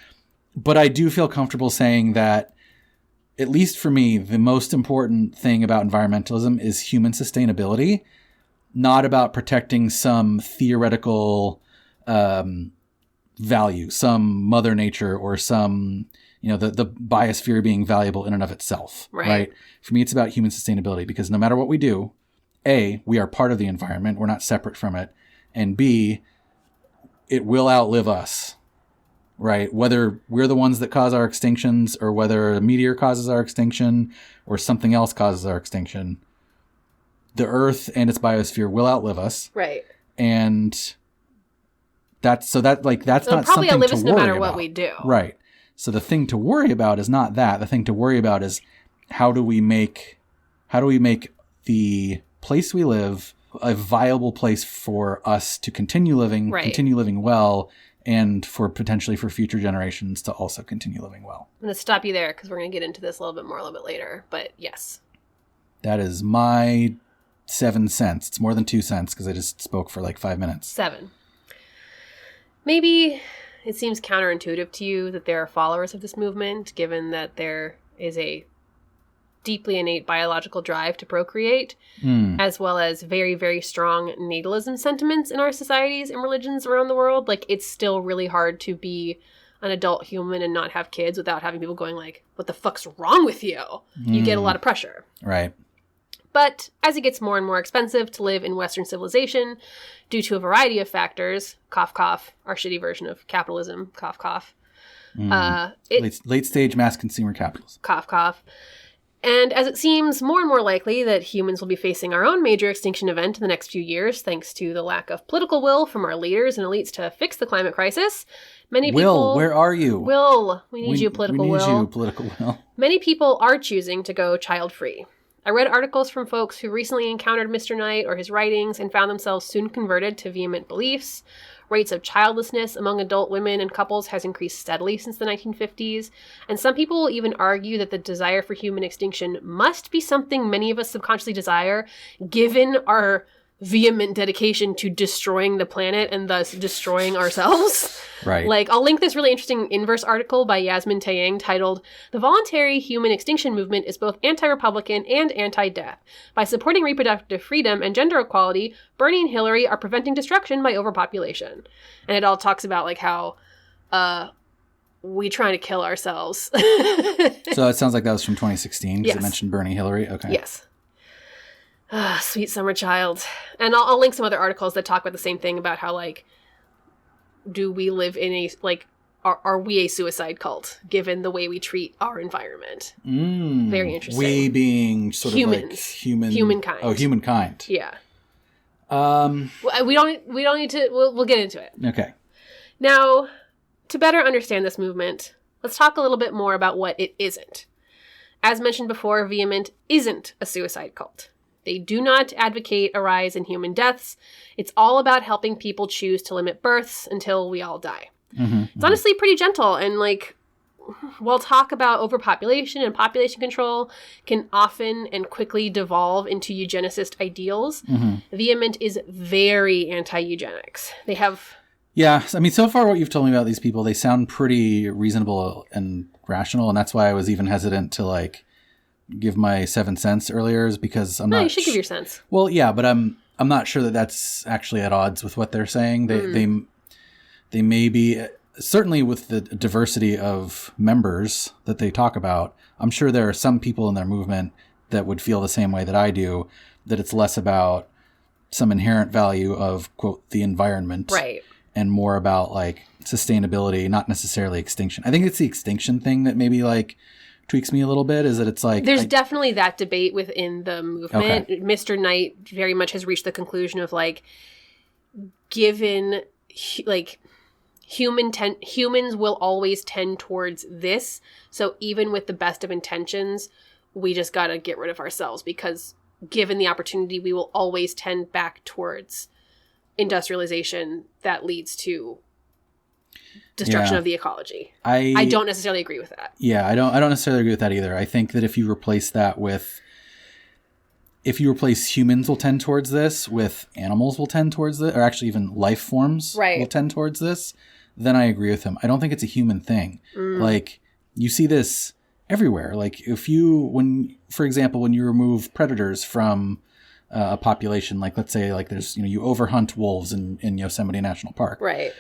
But I do feel comfortable saying that, at least for me, the most important thing about environmentalism is human sustainability, not about protecting some theoretical value, some mother nature or some, the biosphere being valuable in and of itself, right? For me, it's about human sustainability, because no matter what we do, A, we are part of the environment. We're not separate from it. And B, it will outlive us, right? Whether we're the ones that cause our extinctions, or whether a meteor causes our extinction, or something else causes our extinction, the Earth and its biosphere will outlive us. Right. And that's not probably something to outlive us worry no matter about. what we do. Right. So the thing to worry about is not that. The thing to worry about is how do we make the place we live a viable place for us to continue living well, and potentially for future generations to also continue living well. I'm going to stop you there because we're going to get into this a little bit later. But yes. That is my 7 cents. It's more than 2 cents because I just spoke for like 5 minutes. 7. Maybe it seems counterintuitive to you that there are followers of this movement, given that there is a deeply innate biological drive to procreate, as well as very, very strong natalism sentiments in our societies and religions around the world. Like, it's still really hard to be an adult human and not have kids without having people going like, what the fuck's wrong with you? You get a lot of pressure. Right. But as it gets more and more expensive to live in Western civilization, due to a variety of factors, cough, cough, our shitty version of capitalism, cough, cough. Late stage mass consumer capitalism. Cough, cough. And as it seems more and more likely that humans will be facing our own major extinction event in the next few years, thanks to the lack of political will from our leaders and elites to fix the climate crisis, Will, where are you? Will, we need you, political will. We need you, political will. Many people are choosing to go child-free. I read articles from folks who recently encountered Mr. Knight or his writings and found themselves soon converted to vehement beliefs. Rates of childlessness among adult women and couples has increased steadily since the 1950s, and some people will even argue that the desire for human extinction must be something many of us subconsciously desire, given our vehement dedication to destroying the planet and thus destroying ourselves. Right. Like, I'll link this really interesting inverse article by Yasmin Tayang titled, "The Voluntary Human Extinction Movement is both anti-Republican and anti-death. By supporting reproductive freedom and gender equality, Bernie and Hillary are preventing destruction by overpopulation." And it all talks about, like, how we trying to kill ourselves. So it sounds like that was from 2016, because Yes. it mentioned Bernie, Hillary. Okay. Yes. Sweet summer child. And I'll link some other articles that talk about the same thing about how, like, do we live in a, like, are we a suicide cult given the way we treat our environment? Very interesting. We being sort Humans. of like Humankind. Oh, humankind. Yeah. We don't need to, we'll get into it. Okay. Now, to better understand this movement, let's talk a little bit more about what it isn't. As mentioned before, Vehement isn't a suicide cult. They do not advocate a rise in human deaths. It's all about helping people choose to limit births until we all die. It's honestly pretty gentle, and, like, while talk about overpopulation and population control can often and quickly devolve into eugenicist ideals, Vehement is very anti-eugenics. They have... Yeah, I mean, so far what you've told me about these people, they sound pretty reasonable and rational, and that's why I was even hesitant to, like, give my 7 cents earlier, is because I'm not... you should give your cents. Well, yeah, but I'm not sure that that's actually at odds with what they're saying. They may be, certainly with the diversity of members that they talk about, I'm sure there are some people in their movement that would feel the same way that I do, that it's less about some inherent value of, quote, the environment. Right. And more about, like, sustainability, not necessarily extinction. I think it's the extinction thing that maybe, like, tweaks me a little bit, is that it's like... There's definitely that debate within the movement. Okay. Mr. Knight very much has reached the conclusion of, like, given, like, humans will always tend towards this. So even with the best of intentions, we just got to get rid of ourselves, because given the opportunity, we will always tend back towards industrialization that leads to destruction of the ecology. I don't necessarily agree with that. Yeah, I don't necessarily agree with that either. I think that if you replace humans will tend towards this with animals will tend towards this, or actually even life forms will tend towards this, then I agree with him. I don't think it's a human thing. Like, you see this everywhere. Like, for example, when you remove predators from a population, like, let's say, like, there's, you overhunt wolves in Yosemite National Park. Right.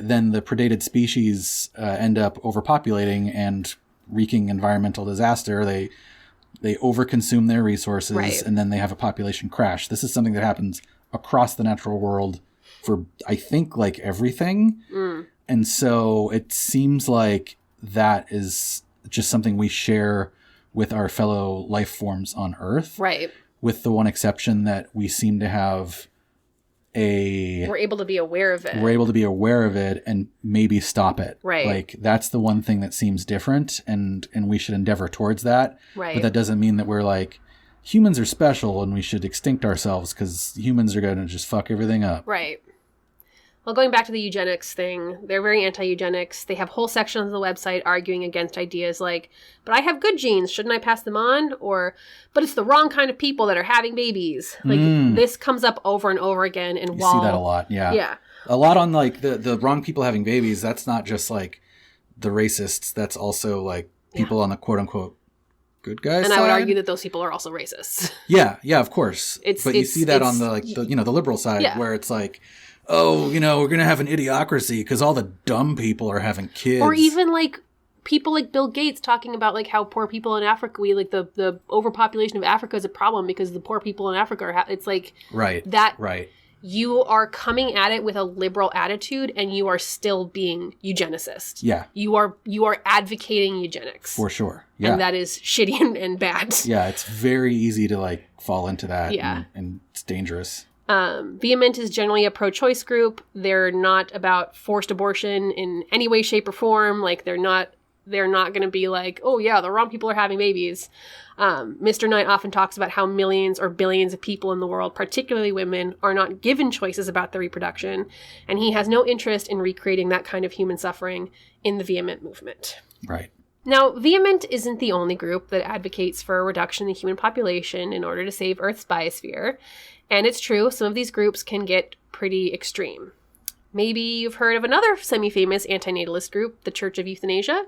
Then the predated species end up overpopulating and wreaking environmental disaster, they overconsume their resources, right. and then they have a population crash. This is something that happens across the natural world for, I think, like everything. And so it seems like that is just something we share with our fellow life forms on Earth. Right. With the one exception that we seem to have we're able to be aware of it. We're able to be aware of it and maybe stop it. Right. Like, that's the one thing that seems different, and we should endeavor towards that. Right. But that doesn't mean that we're like, humans are special and we should extinct ourselves because humans are going to just fuck everything up. Right. Well, going back to the eugenics thing, they're very anti-eugenics. They have whole sections on the website arguing against ideas like, but I have good genes, shouldn't I pass them on? Or, but it's the wrong kind of people that are having babies. Like, this comes up over and over again. And you see that a lot, yeah. Yeah. A lot on, like, the wrong people having babies. That's not just, like, the racists. That's also, like, people on the quote-unquote good guys and side. I would argue that those people are also racists. Yeah, of course. But you see that on the, like, the liberal side where it's like, oh, we're going to have an idiocracy because all the dumb people are having kids. Or even, like, people like Bill Gates talking about, like, how poor people in Africa, the overpopulation of Africa is a problem because the poor people in Africa are, it's like... Right. You are coming at it with a liberal attitude and you are still being eugenicist. Yeah. You are advocating eugenics. For sure. Yeah. And that is shitty and bad. Yeah, it's very easy to, like, fall into that. Yeah. And it's dangerous. Vehement is generally a pro-choice group. They're not about forced abortion in any way, shape, or form. Like, they're not going to be like, oh yeah, the wrong people are having babies. Mr. Knight often talks about how millions or billions of people in the world, particularly women, are not given choices about their reproduction, and he has no interest in recreating that kind of human suffering in the Vehement movement. Right. Now, Vehement isn't the only group that advocates for a reduction in the human population in order to save Earth's biosphere. And it's true, some of these groups can get pretty extreme. Maybe you've heard of another semi-famous antinatalist group, the Church of Euthanasia?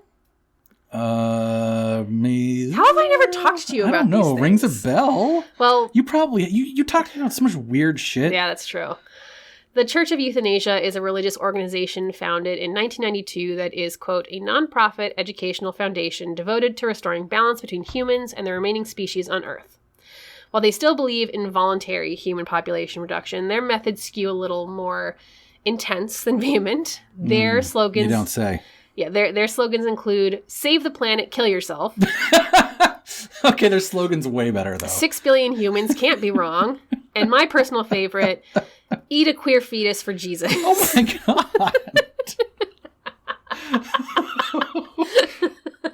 Me. How have I never talked to you about these things? I don't know. Rings a bell. Well, you probably you talked about so much weird shit. Yeah, that's true. The Church of Euthanasia is a religious organization founded in 1992 that is, quote, a nonprofit educational foundation devoted to restoring balance between humans and the remaining species on Earth. While they still believe in voluntary human population reduction, their methods skew a little more intense than Vehement. Their slogans... You don't say. Yeah, their slogans include, save the planet, kill yourself. Okay, their slogan's way better, though. 6 billion humans can't be wrong. And my personal favorite, eat a queer fetus for Jesus. Oh my God.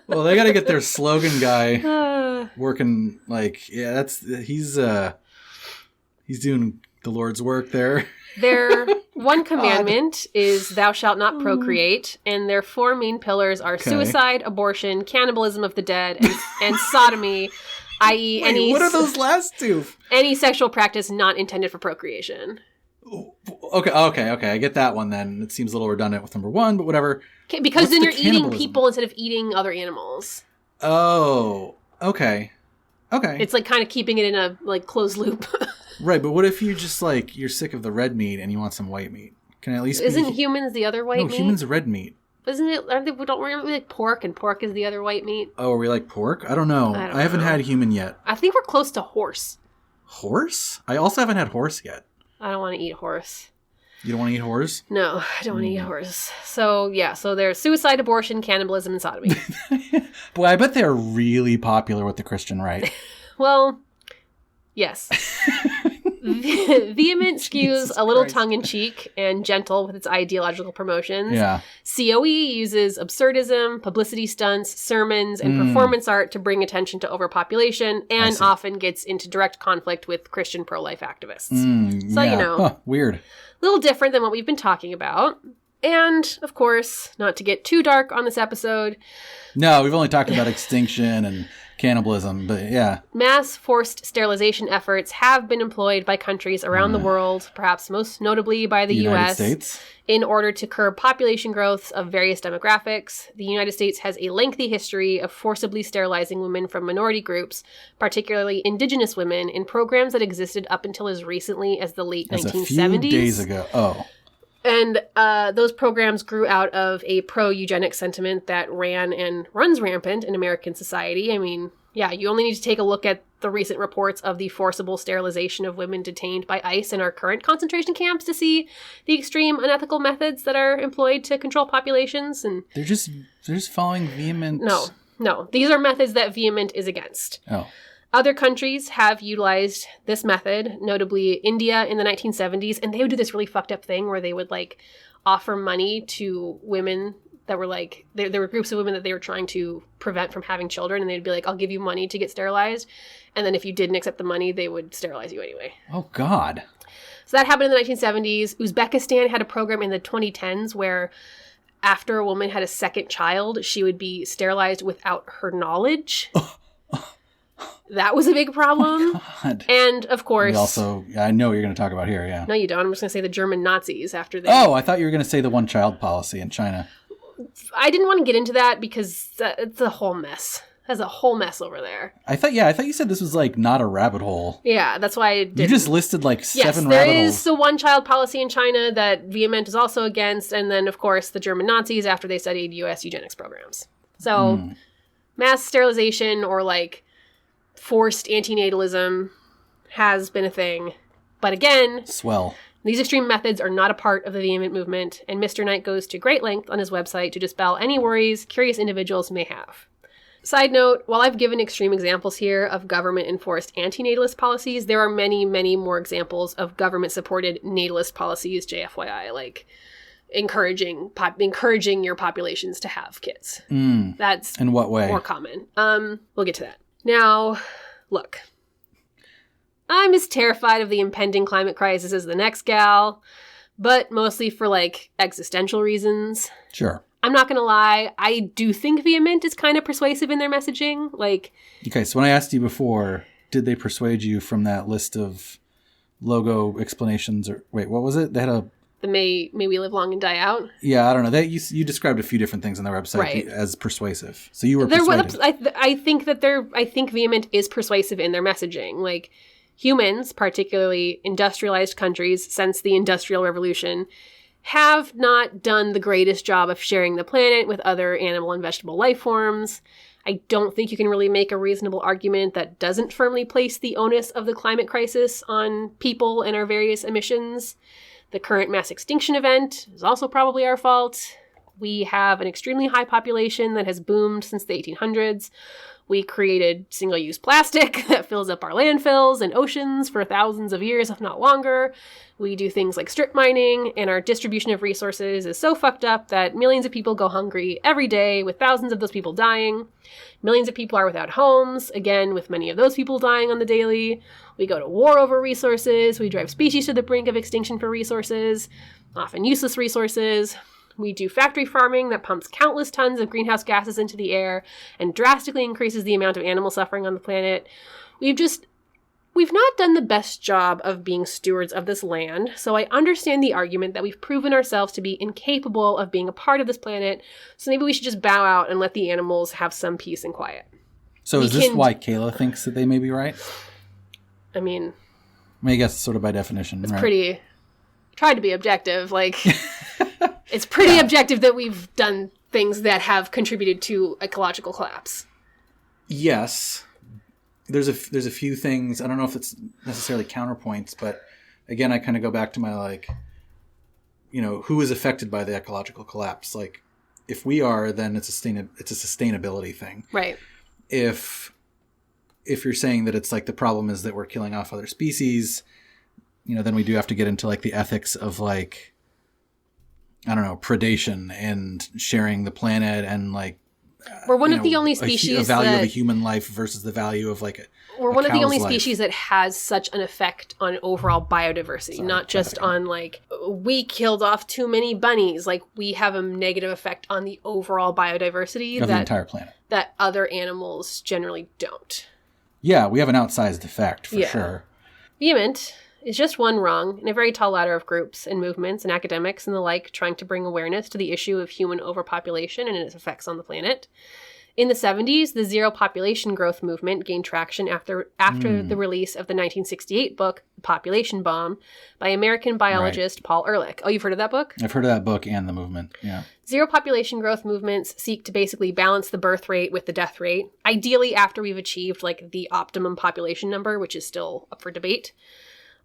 Well, they got to get their slogan guy working. Like, yeah, he's doing the Lord's work there. Their one commandment is thou shalt not procreate, and their 4 main pillars are suicide, abortion, cannibalism of the dead, and sodomy, i.e. any... What are those last two? Any sexual practice not intended for procreation. Okay, I get that one then. It seems a little redundant with number 1, but whatever. Because then you're eating people instead of eating other animals. Oh, okay. It's like kind of keeping it in a like closed loop. Right, but what if you just like you're sick of the red meat and you want some white meat? Can it at least Isn't humans the other white meat? No, humans are red meat. Isn't it? Don't we like pork, and pork is the other white meat? Oh, are we like pork? I don't know. I haven't had human yet. I think we're close to horse. Horse? I also haven't had horse yet. I don't want to eat horse. You don't want to eat horse? No, I don't want to eat horse. So, yeah, there's suicide, abortion, cannibalism, and sodomy. Boy, I bet they're really popular with the Christian right. Well, yes. Vehement skews a little tongue-in-cheek and gentle with its ideological promotions. Yeah. COE uses absurdism, publicity stunts, sermons, and performance art to bring attention to overpopulation, and often gets into direct conflict with Christian pro-life activists. Weird. A little different than what we've been talking about. And, of course, not to get too dark on this episode. No, we've only talked about extinction and cannibalism, but yeah. Mass forced sterilization efforts have been employed by countries around the world, perhaps most notably by the U.S., States. In order to curb population growth of various demographics. The United States has a lengthy history of forcibly sterilizing women from minority groups, particularly indigenous women, in programs that existed up until as recently as the late 1970s. A few days ago. Oh. And those programs grew out of a pro-eugenic sentiment that ran and runs rampant in American society. I mean, yeah, you only need to take a look at the recent reports of the forcible sterilization of women detained by ICE in our current concentration camps to see the extreme unethical methods that are employed to control populations. And they're just following Vehement. No, these are methods that Vehement is against. Oh. Other countries have utilized this method, notably India in the 1970s, and they would do this really fucked up thing where they would like offer money to women that were like, there were groups of women that they were trying to prevent from having children, and they'd be like, I'll give you money to get sterilized. And then if you didn't accept the money, they would sterilize you anyway. Oh, God. So that happened in the 1970s. Uzbekistan had a program in the 2010s where after a woman had a second child, she would be sterilized without her knowledge. That was a big problem. Oh, God. And, of course... I know what you're going to talk about here, yeah. No, you don't. I'm just going to say the German Nazis after they... Oh, I thought you were going to say the one-child policy in China. I didn't want to get into that because it's a whole mess. There's a whole mess over there. I thought you said this was, like, not a rabbit hole. Yeah, that's why I did. You just listed, like, 7 rabbit holes. Yes, there is the one-child policy in China that Vehement is also against, and then, of course, the German Nazis after they studied U.S. eugenics programs. So, mass sterilization or, like, forced antinatalism has been a thing. But again... Swell. These extreme methods are not a part of the Vehement movement, and Mr. Knight goes to great length on his website to dispel any worries curious individuals may have. Side note, while I've given extreme examples here of government-enforced antinatalist policies, there are many, many more examples of government-supported natalist policies, JFYI, like encouraging your populations to have kids. That's in what way? More common. We'll get to that. Now, look. I'm as terrified of the impending climate crisis as the next gal, but mostly for, like, existential reasons. Sure. I'm not going to lie. I do think Vehement is kind of persuasive in their messaging. Like, okay, so when I asked you before, did they persuade you from that list of logo explanations? Or wait, what was it? They had a... The May We Live Long and Die Out? Yeah, I don't know. You described a few different things on their website as persuasive. So you were persuaded. I think Vehement is persuasive in their messaging. Like, humans, particularly industrialized countries since the Industrial Revolution, have not done the greatest job of sharing the planet with other animal and vegetable life forms. I don't think you can really make a reasonable argument that doesn't firmly place the onus of the climate crisis on people and our various emissions. The current mass extinction event is also probably our fault. We have an extremely high population that has boomed since the 1800s. We created single-use plastic that fills up our landfills and oceans for thousands of years, if not longer. We do things like strip mining, and our distribution of resources is so fucked up that millions of people go hungry every day, with thousands of those people dying. Millions of people are without homes, again, with many of those people dying on the daily. We go to war over resources. We drive species to the brink of extinction for resources, often useless resources. We do factory farming that pumps countless tons of greenhouse gases into the air and drastically increases the amount of animal suffering on the planet. We've not done the best job of being stewards of this land, so I understand the argument that we've proven ourselves to be incapable of being a part of this planet, so maybe we should just bow out and let the animals have some peace and quiet. So is this why Kayla thinks that they may be right? I mean, I guess sort of by definition, it's right? pretty... Tried to be objective, like... It's pretty objective that we've done things that have contributed to ecological collapse. Yes. There's a few things. I don't know if it's necessarily counterpoints, but again, I kind of go back to my, like, who is affected by the ecological collapse? Like, if we are, then it's a sustainability thing. Right. If you're saying that it's like the problem is that we're killing off other species, then we do have to get into, like, the ethics of, like, I don't know, predation and sharing the planet and, like, we're one of the only species a value of a human life versus the value of, like, we're one of the only species that has such an effect on overall biodiversity, not just on, like, we killed off too many bunnies. Like, we have a negative effect on the overall biodiversity of the entire planet that other animals generally don't. Yeah, we have an outsized effect for sure. Vehement is just one rung in a very tall ladder of groups and movements and academics and the like trying to bring awareness to the issue of human overpopulation and its effects on the planet. In the 70s, the zero population growth movement gained traction after the release of the 1968 book, Population Bomb, by American biologist Paul Ehrlich. Oh, you've heard of that book? I've heard of that book and the movement, yeah. Zero population growth movements seek to basically balance the birth rate with the death rate, ideally after we've achieved like the optimum population number, which is still up for debate.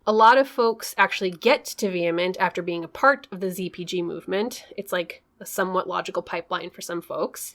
A lot of folks actually get to Vehement after being a part of the ZPG movement. It's like a somewhat logical pipeline for some folks.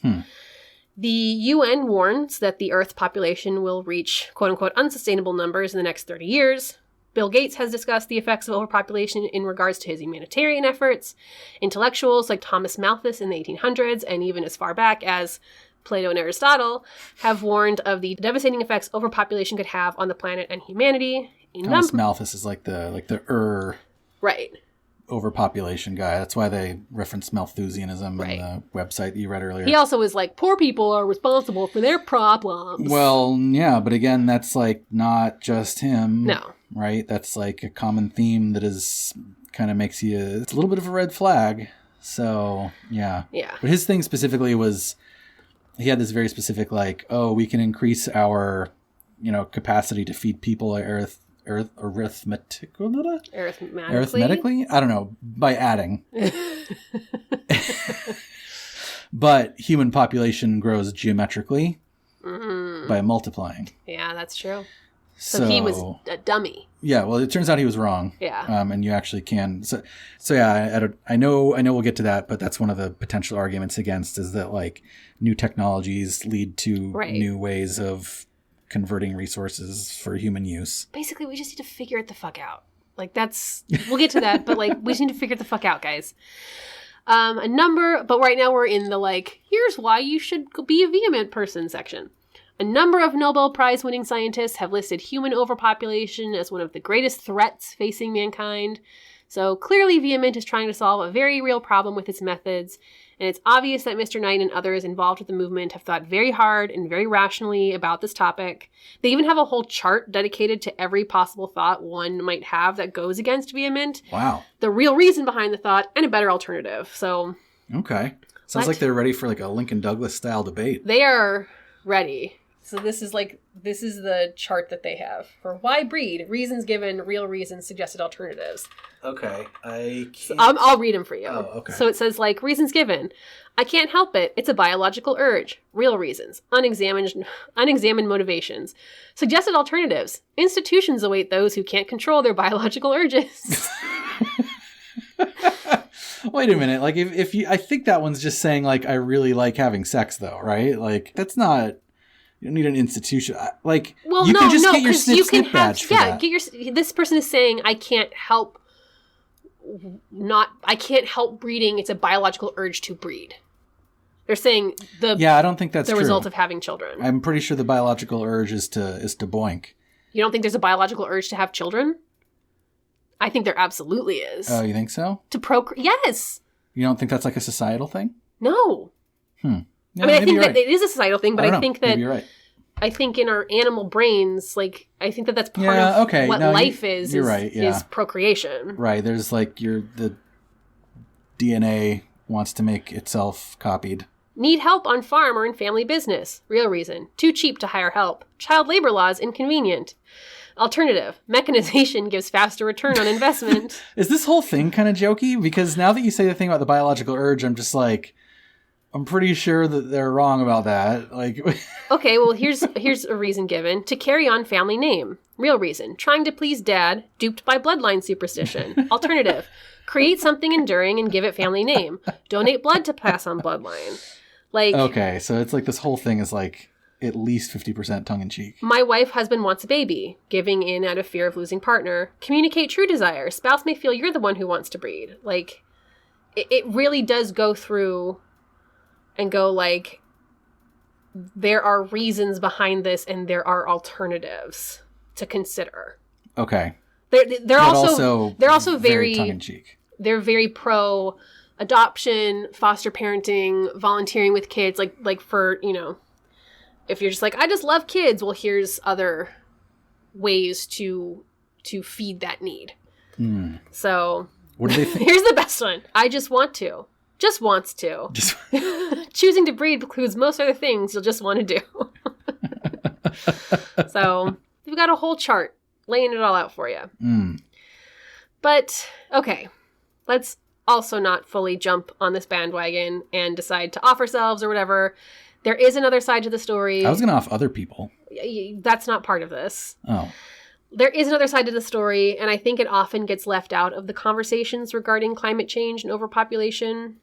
The UN warns that the Earth population will reach quote-unquote unsustainable numbers in the next 30 years. Bill Gates has discussed the effects of overpopulation in regards to his humanitarian efforts. Intellectuals like Thomas Malthus in the 1800s, and even as far back as Plato and Aristotle, have warned of the devastating effects overpopulation could have on the planet and humanity. Thomas Malthus is like the right. overpopulation guy. That's why they reference Malthusianism in the website you read earlier. He also was like, poor people are responsible for their problems. Well, yeah, but again, that's like not just him. No. Right? That's like a common theme that is kind of makes you, it's a little bit of a red flag. So, yeah. Yeah. But his thing specifically was, he had this very specific like, oh, we can increase our, capacity to feed people arithmetically? I don't know, by adding. But human population grows geometrically by multiplying. Yeah, that's true. So he was a dummy. Yeah, well, it turns out he was wrong. Yeah. And you actually can. So yeah, I know we'll get to that, but that's one of the potential arguments against is that like new technologies lead to new ways of converting resources for human use. Basically, we just need to figure it the fuck out. Like we'll get to that, but like we just need to figure it the fuck out, guys. But right now we're in the like, here's why you should be a Vehement person section. A number of Nobel Prize winning scientists have listed human overpopulation as one of the greatest threats facing mankind. So clearly Vehement is trying to solve a very real problem with its methods, and it's obvious that Mr. Knight and others involved with the movement have thought very hard and very rationally about this topic. They even have a whole chart dedicated to every possible thought one might have that goes against Vehement. Wow. The real reason behind the thought and a better alternative. So okay. Sounds like they're ready for like a Lincoln Douglas style debate. They are ready. So this is the chart that they have for why breed, reasons given, real reasons, suggested alternatives. Okay, I can't... So I'll read them for you. Oh, okay. So it says like reasons given. I can't help it. It's a biological urge. Real reasons. Unexamined motivations. Suggested alternatives. Institutions await those who can't control their biological urges. Wait a minute. Like if you, I think that one's just saying like I really like having sex though, right? Like that's not. You don't need an institution. Like, well, you can just get your snip badge for that. This person is saying, I can't help breeding. It's a biological urge to breed. They're saying I don't think that's the result of having children. I'm pretty sure the biological urge is to boink. You don't think there's a biological urge to have children? I think there absolutely is. Oh, you think so? To procreate? Yes. You don't think that's like a societal thing? No. No, I mean, I think that it is a societal thing, but I think that maybe you're right. I think in our animal brains, like I think that's part of what life is. You're right. Yeah. Is procreation. Right. There's like the DNA wants to make itself copied. Need help on farm or in family business. Real reason. Too cheap to hire help. Child labor laws inconvenient. Alternative. Mechanization gives faster return on investment. Is this whole thing kind of jokey? Because now that you say the thing about the biological urge, I'm just like, I'm pretty sure that they're wrong about that. Like, okay, well, here's a reason given. To carry on family name. Real reason. Trying to please dad, duped by bloodline superstition. Alternative. Create something enduring and give it family name. Donate blood to pass on bloodline. Like, okay, so it's like this whole thing is like at least 50% tongue-in-cheek. My wife, husband wants a baby. Giving in out of fear of losing partner. Communicate true desire. Spouse may feel you're the one who wants to breed. Like, it really does go through and go like, there are reasons behind this and there are alternatives to consider. Okay. They're also very tongue-in-cheek. They're very pro adoption, foster parenting, volunteering with kids. Like for, if you're just like, I just love kids. Well, here's other ways to feed that need. So what do they think? Here's the best one. I just want to. Just wants to. Just Choosing to breed precludes most other things you'll just want to do. So we've got a whole chart laying it all out for you. But, okay, let's also not fully jump on this bandwagon and decide to off ourselves or whatever. There is another side to the story. I was going to off other people. That's not part of this. Oh. There is another side to the story, and I think it often gets left out of the conversations regarding climate change and overpopulation.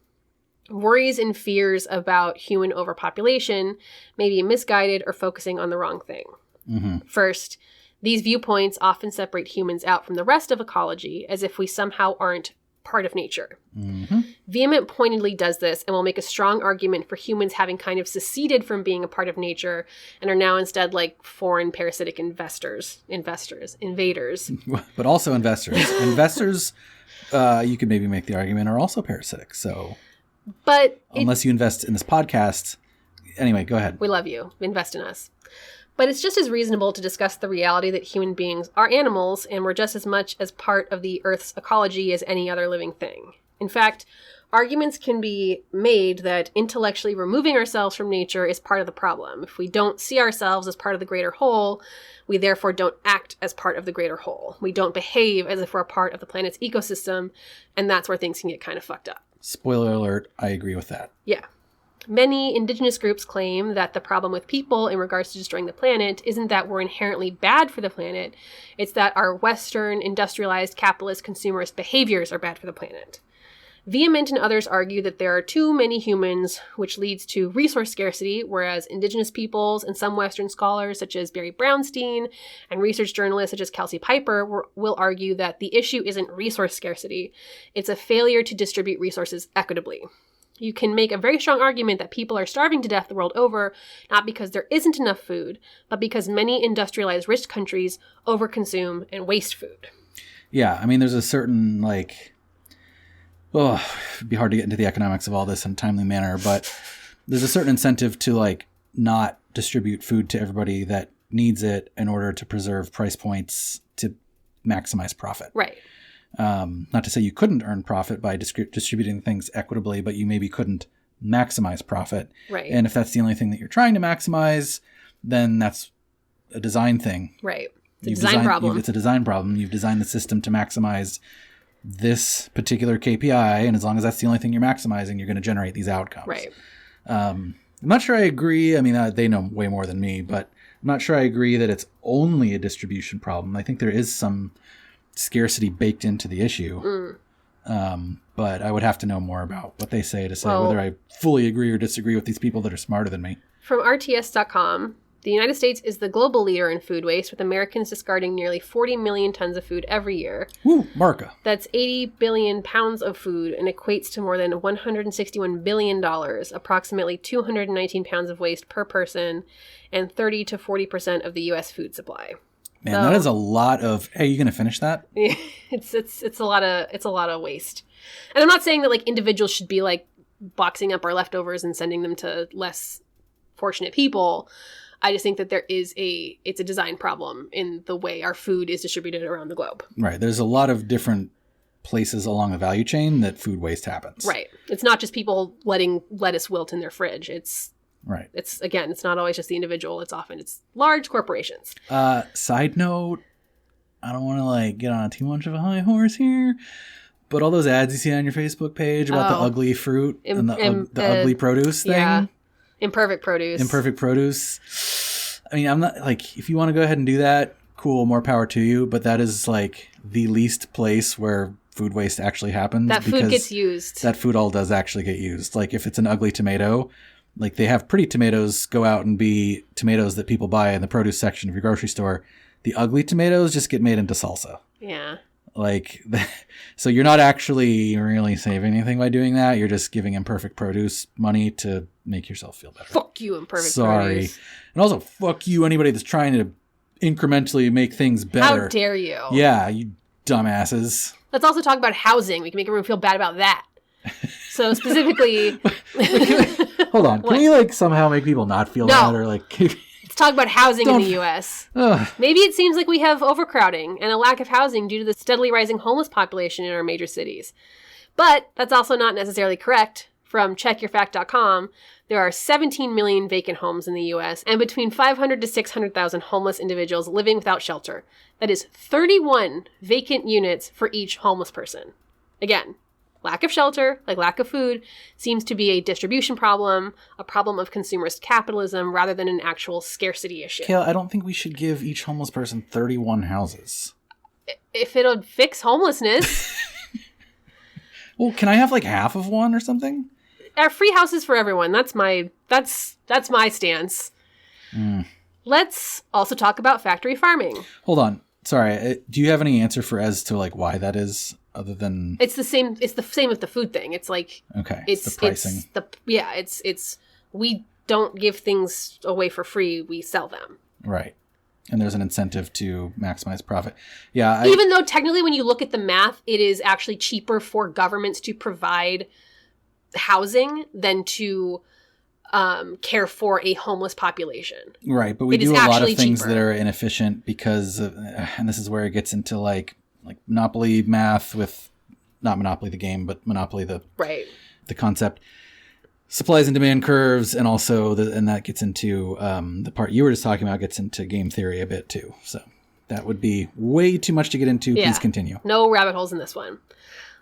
Worries and fears about human overpopulation may be misguided or focusing on the wrong thing. First, these viewpoints often separate humans out from the rest of ecology as if we somehow aren't part of nature. Vehement pointedly does this and will make a strong argument for humans having kind of seceded from being a part of nature and are now instead like foreign parasitic invaders. But also investors. Investors, you could maybe make the argument, are also parasitic. So, but unless you invest in this podcast, anyway, go ahead. We love you. Invest in us. But it's just as reasonable to discuss the reality that human beings are animals and we're just as much as part of the Earth's ecology as any other living thing. In fact, arguments can be made that intellectually removing ourselves from nature is part of the problem. If we don't see ourselves as part of the greater whole, we therefore don't act as part of the greater whole. We don't behave as if we're a part of the planet's ecosystem, and that's where things can get kind of fucked up. Spoiler alert, I agree with that. Yeah. Many indigenous groups claim that the problem with people in regards to destroying the planet isn't that we're inherently bad for the planet, it's that our Western, industrialized, capitalist, consumerist behaviors are bad for the planet. Vehement and others argue that there are too many humans, which leads to resource scarcity, whereas indigenous peoples and some Western scholars, such as Barry Brownstein, and research journalists such as Kelsey Piper, will argue that the issue isn't resource scarcity, it's a failure to distribute resources equitably. You can make a very strong argument that people are starving to death the world over, not because there isn't enough food, but because many industrialized rich countries overconsume and waste food. Yeah, I mean, there's a certain, it'd be hard to get into the economics of all this in a timely manner, but there's a certain incentive to, not distribute food to everybody that needs it in order to preserve price points to maximize profit. Right. Not to say you couldn't earn profit by distributing things equitably, but you maybe couldn't maximize profit. Right. And if that's the only thing that you're trying to maximize, then that's a design thing. Right. It's a design problem. It's a design problem. You've designed the system to maximize this particular KPI, and as long as that's the only thing you're maximizing, you're going to generate these outcomes. Right. I'm not sure I agree. I mean, they know way more than me, but I'm not sure I agree that it's only a distribution problem. I think there is some scarcity baked into the issue. But I would have to know more about what they say to say whether I fully agree or disagree with these people that are smarter than me. From RTS.com, the United States is the global leader in food waste, with Americans discarding nearly 40 million tons of food every year. Woo, Marca. That's 80 billion pounds of food and equates to more than $161 billion, approximately 219 pounds of waste per person, and 30 to 40% of the U.S. food supply. Man, that is a lot of. Hey, you gonna finish that? It's a lot of waste, and I'm not saying that individuals should be boxing up our leftovers and sending them to less fortunate people. I just think that it's a design problem in the way our food is distributed around the globe. Right. There's a lot of different places along the value chain that food waste happens. Right. It's not just people letting lettuce wilt in their fridge. Right. It's not always just the individual. It's large corporations. Side note, I don't want to get on too much of a high horse here, but all those ads you see on your Facebook page about the ugly fruit and the ugly produce thing. Yeah. Imperfect produce. I mean, I'm not if you want to go ahead and do that, cool, more power to you. But that is the least place where food waste actually happens. That food gets used. That food all does actually get used. If it's an ugly tomato, they have pretty tomatoes go out and be tomatoes that people buy in the produce section of your grocery store. The ugly tomatoes just get made into salsa. Yeah. So you're not actually really saving anything by doing that. You're just giving imperfect produce money to make yourself feel better. Fuck you, imperfect Sorry. produce. And also, fuck you, anybody that's trying to incrementally make things better. How dare you? Yeah, you dumbasses. Let's also talk about housing. We can make everyone feel bad about that. So specifically... Hold on. Can we somehow make people not feel bad? Or Let's talk about housing in the U.S. Maybe it seems like we have overcrowding and a lack of housing due to the steadily rising homeless population in our major cities. But that's also not necessarily correct. From checkyourfact.com, there are 17 million vacant homes in the U.S. and between 500 to 600,000 homeless individuals living without shelter. That is 31 vacant units for each homeless person. Again, lack of shelter, like lack of food, seems to be a distribution problem, a problem of consumerist capitalism, rather than an actual scarcity issue. Kayla, I don't think we should give each homeless person 31 houses. If it'll fix homelessness. Well, can I have like half of one or something? Free houses for everyone. That's my stance. Let's also talk about factory farming. Hold on. Sorry. Do you have any answer for as to like why that is, other than it's the same with the food thing. It's like, okay, it's the pricing. It's we don't give things away for free. We sell them. Right. And there's an incentive to maximize profit. Yeah. Even though technically when you look at the math, it is actually cheaper for governments to provide housing than to care for a homeless population. Right, but we do a lot of things that are inefficient because of, and this is where it gets into like Monopoly math with, not Monopoly the game, but Monopoly the concept. Supplies and demand curves, and also and that gets into the part you were just talking about, gets into game theory a bit too. So that would be way too much to get into. Yeah. Please continue. No rabbit holes in this one.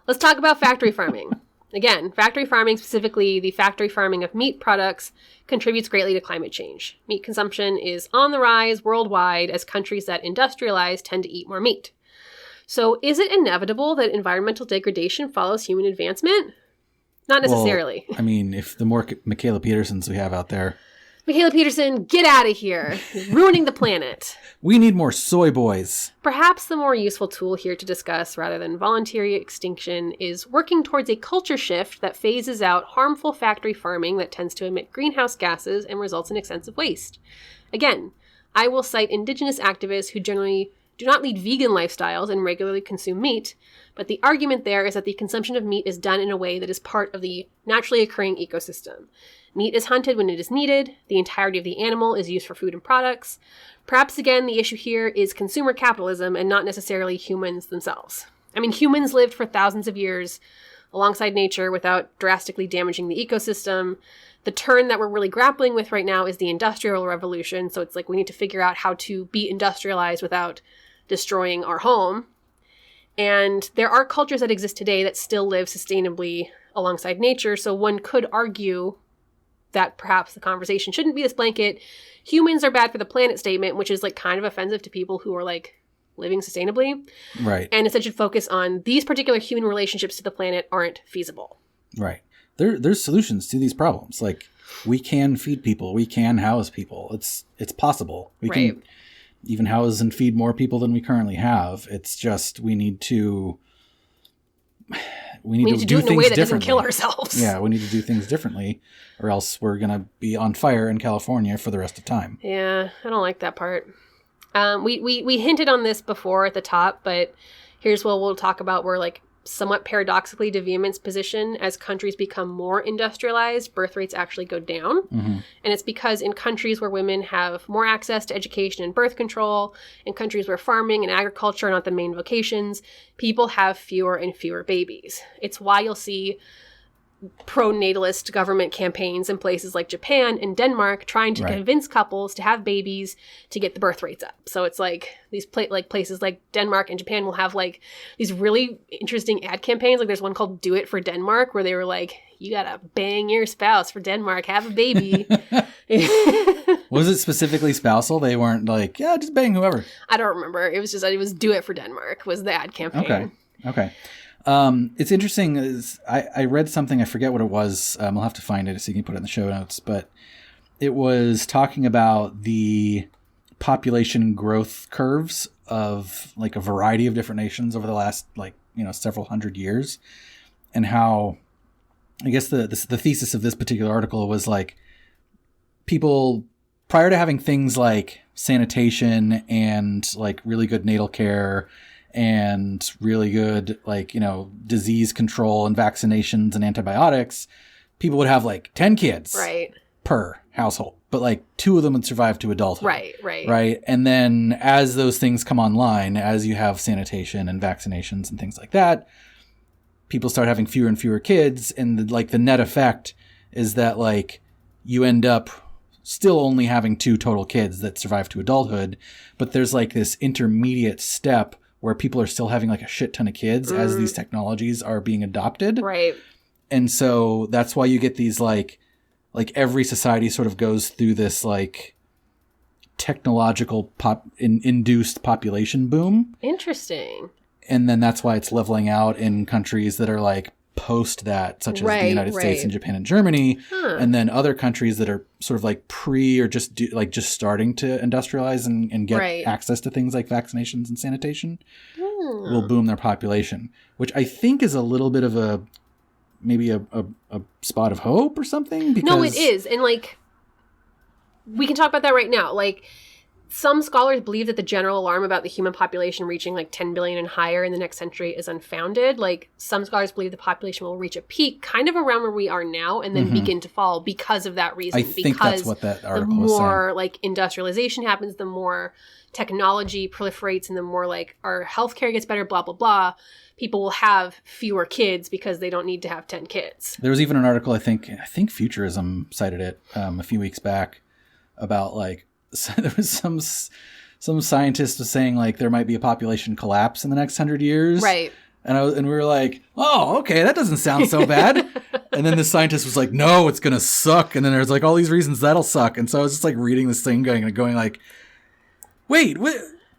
Let's talk about factory farming. Again, factory farming, specifically the factory farming of meat products, contributes greatly to climate change. Meat consumption is on the rise worldwide as countries that industrialize tend to eat more meat. So is it inevitable that environmental degradation follows human advancement? Not necessarily. Well, I mean, if the more Michaela Petersons we have out there. Michaela Peterson, get out of here. You're ruining the planet. We need more soy boys. Perhaps the more useful tool here to discuss, rather than voluntary extinction, is working towards a culture shift that phases out harmful factory farming that tends to emit greenhouse gases and results in extensive waste. Again, I will cite indigenous activists who generally do not lead vegan lifestyles and regularly consume meat, but the argument there is that the consumption of meat is done in a way that is part of the naturally occurring ecosystem. Meat is hunted when it is needed. The entirety of the animal is used for food and products. Perhaps, again, the issue here is consumer capitalism and not necessarily humans themselves. I mean, humans lived for thousands of years alongside nature without drastically damaging the ecosystem. The turn that we're really grappling with right now is the Industrial Revolution. So it's like we need to figure out how to be industrialized without destroying our home. And there are cultures that exist today that still live sustainably alongside nature. So one could argue that perhaps the conversation shouldn't be this blanket humans are bad for the planet statement, which is like kind of offensive to people who are like living sustainably. Right. And instead should focus on these particular human relationships to the planet aren't feasible. Right. There's solutions to these problems. Like, we can feed people. We can house people. It's possible. We can even house and feed more people than we currently have. It's just we need to do it in a way that doesn't kill ourselves. Yeah, we need to do things differently, or else we're going to be on fire in California for the rest of time. Yeah, I don't like that part. We hinted on this before at the top, but here's what we'll talk about. We're like somewhat paradoxically to Vehement's position. As countries become more industrialized, birth rates actually go down. Mm-hmm. And it's because in countries where women have more access to education and birth control, in countries where farming and agriculture are not the main vocations, people have fewer and fewer babies. It's why you'll see pro-natalist government campaigns in places like Japan and Denmark trying to convince couples to have babies to get the birth rates up. So it's like these places like Denmark and Japan will have like these really interesting ad campaigns. Like there's one called Do It for Denmark where they were like, you gotta bang your spouse for Denmark, have a baby. Was it specifically spousal? They weren't like, yeah, just bang whoever. I don't remember. It was just, it was Do It for Denmark was the ad campaign. Okay. It's interesting. I read something, I forget what it was. I'll have to find it so you can put it in the show notes. But it was talking about the population growth curves of like a variety of different nations over the last several hundred years, and how I guess the thesis of this particular article was like people prior to having things like sanitation and like really good natal care and really good, disease control and vaccinations and antibiotics, people would have 10 kids per household, but 2 of them would survive to adulthood. Right. And then as those things come online, as you have sanitation and vaccinations and things like that, people start having fewer and fewer kids, and the net effect is that like you end up still only having 2 total kids that survive to adulthood, but there's like this intermediate step where people are still having like a shit ton of kids as these technologies are being adopted. Right. And so that's why you get these like every society sort of goes through this like technological induced population boom. Interesting. And then that's why it's leveling out in countries that are like post that, such as the United States and Japan and Germany. And then other countries that are sort of like pre or just starting to industrialize and get access to things like vaccinations and sanitation will boom their population, which I think is a little bit of maybe a spot of hope or something. Because... No, it is. And like, we can talk about that right now. Like, some scholars believe that the general alarm about the human population reaching like 10 billion and higher in the next century is unfounded. Like, some scholars believe the population will reach a peak kind of around where we are now and then begin to fall because of that reason. I think that's what that article was saying. The more like industrialization happens, the more technology proliferates, and the more like our healthcare gets better, blah, blah, blah. People will have fewer kids because they don't need to have 10 kids. There was even an article, I think Futurism cited it a few weeks back, about like, so there was some scientist was saying like there might be a population collapse in the next 100 years. Right. And we were like, oh, okay, that doesn't sound so bad. And then the scientist was like, no, it's going to suck. And then there's like all these reasons that'll suck. And so I was just like reading this thing going like, wait,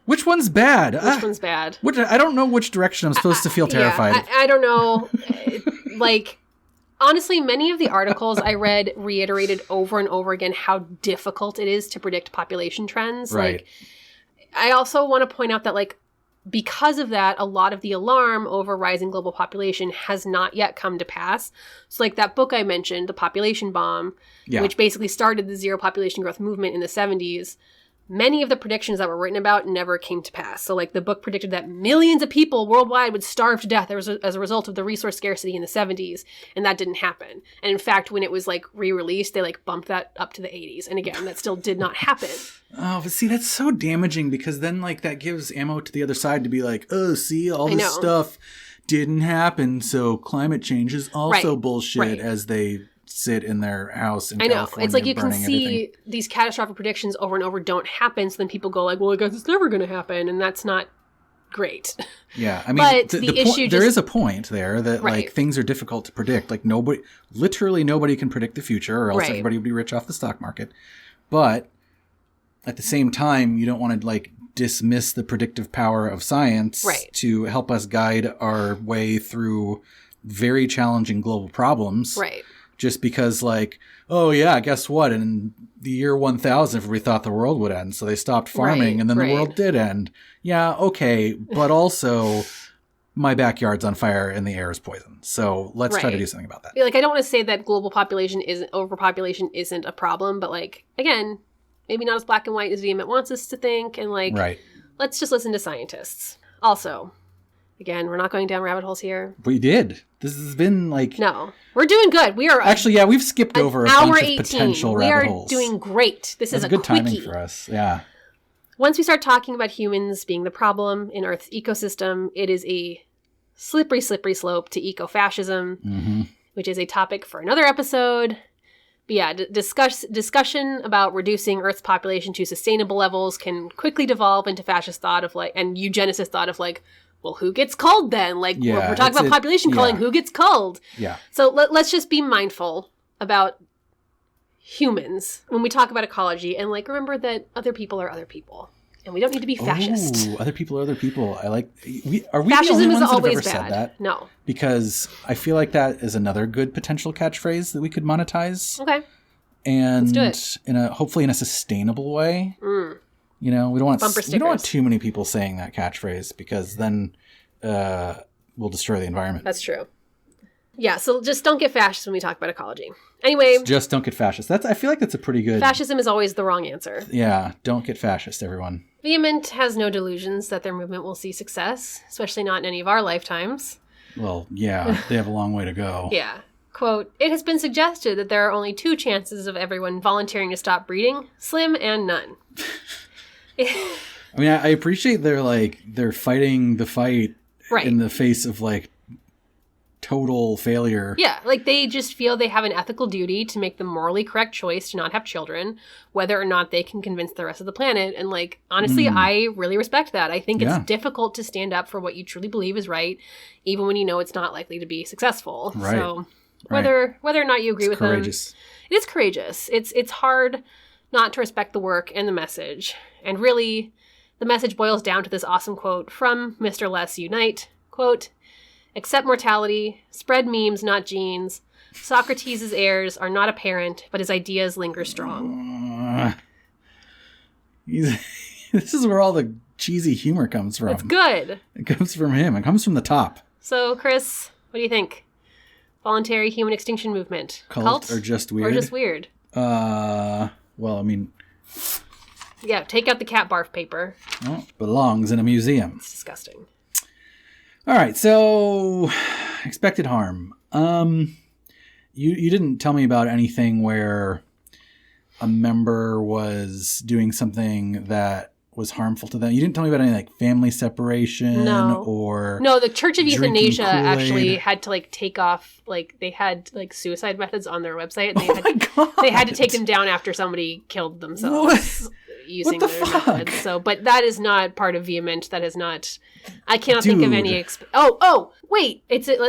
which one's bad? Which one's bad? I don't know which direction I'm supposed to feel terrified. Yeah, I don't know. Like, honestly, many of the articles I read reiterated over and over again how difficult it is to predict population trends. Right. Like, I also want to point out that, like, because of that, a lot of the alarm over rising global population has not yet come to pass. So, like, that book I mentioned, The Population Bomb, which basically started the zero population growth movement in the 70s, many of the predictions that were written about never came to pass. So, like, the book predicted that millions of people worldwide would starve to death as a result of the resource scarcity in the 70s, and that didn't happen. And in fact, when it was, like, re-released, they, like, bumped that up to the 80s. And again, that still did not happen. Oh, but see, that's so damaging, because then, like, that gives ammo to the other side to be like, oh, see, all this stuff didn't happen, so climate change is also bullshit, as they sit in their house in California. It's like you can see these catastrophic predictions over and over don't happen, so then people go like, well, I guess it's never going to happen, and that's not great. Yeah, I mean, but the issue there is a point there that like things are difficult to predict. Like literally nobody can predict the future, or else everybody would be rich off the stock market. But at the same time, you don't want to like dismiss the predictive power of science to help us guide our way through very challenging global problems. Right. Just because, like, oh, yeah, guess what? In the year 1000, everybody thought the world would end, so they stopped farming, and then the world did end. Yeah, okay, but also my backyard's on fire and the air is poison. So let's try to do something about that. Like, I don't want to say that global overpopulation isn't a problem, but, like, again, maybe not as black and white as Vehement wants us to think, and, like, let's just listen to scientists. Also, again, we're not going down rabbit holes here. We did. This has been like... No. We're doing good. We are... Actually, yeah, we've skipped over a bunch of potential rabbit holes. We are doing great. This is a good quickie. timing for us. Yeah. Once we start talking about humans being the problem in Earth's ecosystem, it is a slippery, slippery slope to ecofascism, which is a topic for another episode. But yeah, discussion about reducing Earth's population to sustainable levels can quickly devolve into fascist thought of like, and eugenicist thought of like, well, who gets culled then? Like, we're talking about population culling. Who gets culled? Yeah. So let's just be mindful about humans when we talk about ecology, and like remember that other people are other people, and we don't need to be fascist. Oh, other people are other people. I like. Are we Fascism the only ones is always that have ever bad. said that? No. Because I feel like that is another good potential catchphrase that we could monetize. Okay. And let's do it. Hopefully in a sustainable way. You know, we don't want too many people saying that catchphrase, because then we'll destroy the environment. That's true. Yeah, so just don't get fascist when we talk about ecology. Anyway. Just don't get fascist. I feel like that's a pretty good... Fascism is always the wrong answer. Yeah, don't get fascist, everyone. Vehement has no delusions that their movement will see success, especially not in any of our lifetimes. Well, yeah, they have a long way to go. Yeah. Quote, it has been suggested that there are only 2 chances of everyone volunteering to stop breeding, slim and none. I mean, I appreciate they're fighting the fight in the face of like total failure. Yeah, like they just feel they have an ethical duty to make the morally correct choice to not have children, whether or not they can convince the rest of the planet. And like, honestly, I really respect that. I think it's difficult to stand up for what you truly believe is right, even when you know it's not likely to be successful. Right. So whether or not you agree with courageous. them, it is courageous. It's hard not to respect the work and the message. And really, the message boils down to this awesome quote from Mr. Less Unite. Quote, "Accept mortality, spread memes, not genes. Socrates' heirs are not apparent, but his ideas linger strong." This is where all the cheesy humor comes from. It's good. It comes from him. It comes from the top. So, Chris, what do you think? Voluntary human extinction movement. Cult or just weird? Or just weird? Well, I mean... Yeah, take out the cat barf paper. Well, belongs in a museum. It's disgusting. All right, so expected harm. You didn't tell me about anything where a member was doing something that was harmful to them. You didn't tell me about any like family separation or no. The Church of Euthanasia Kool-Aid. Actually had to like take off like they had like suicide methods on their website, and they had to take them down after somebody killed themselves. Using their methods. So, but that is not part of Vehement. That is not. I cannot think of any. Wait.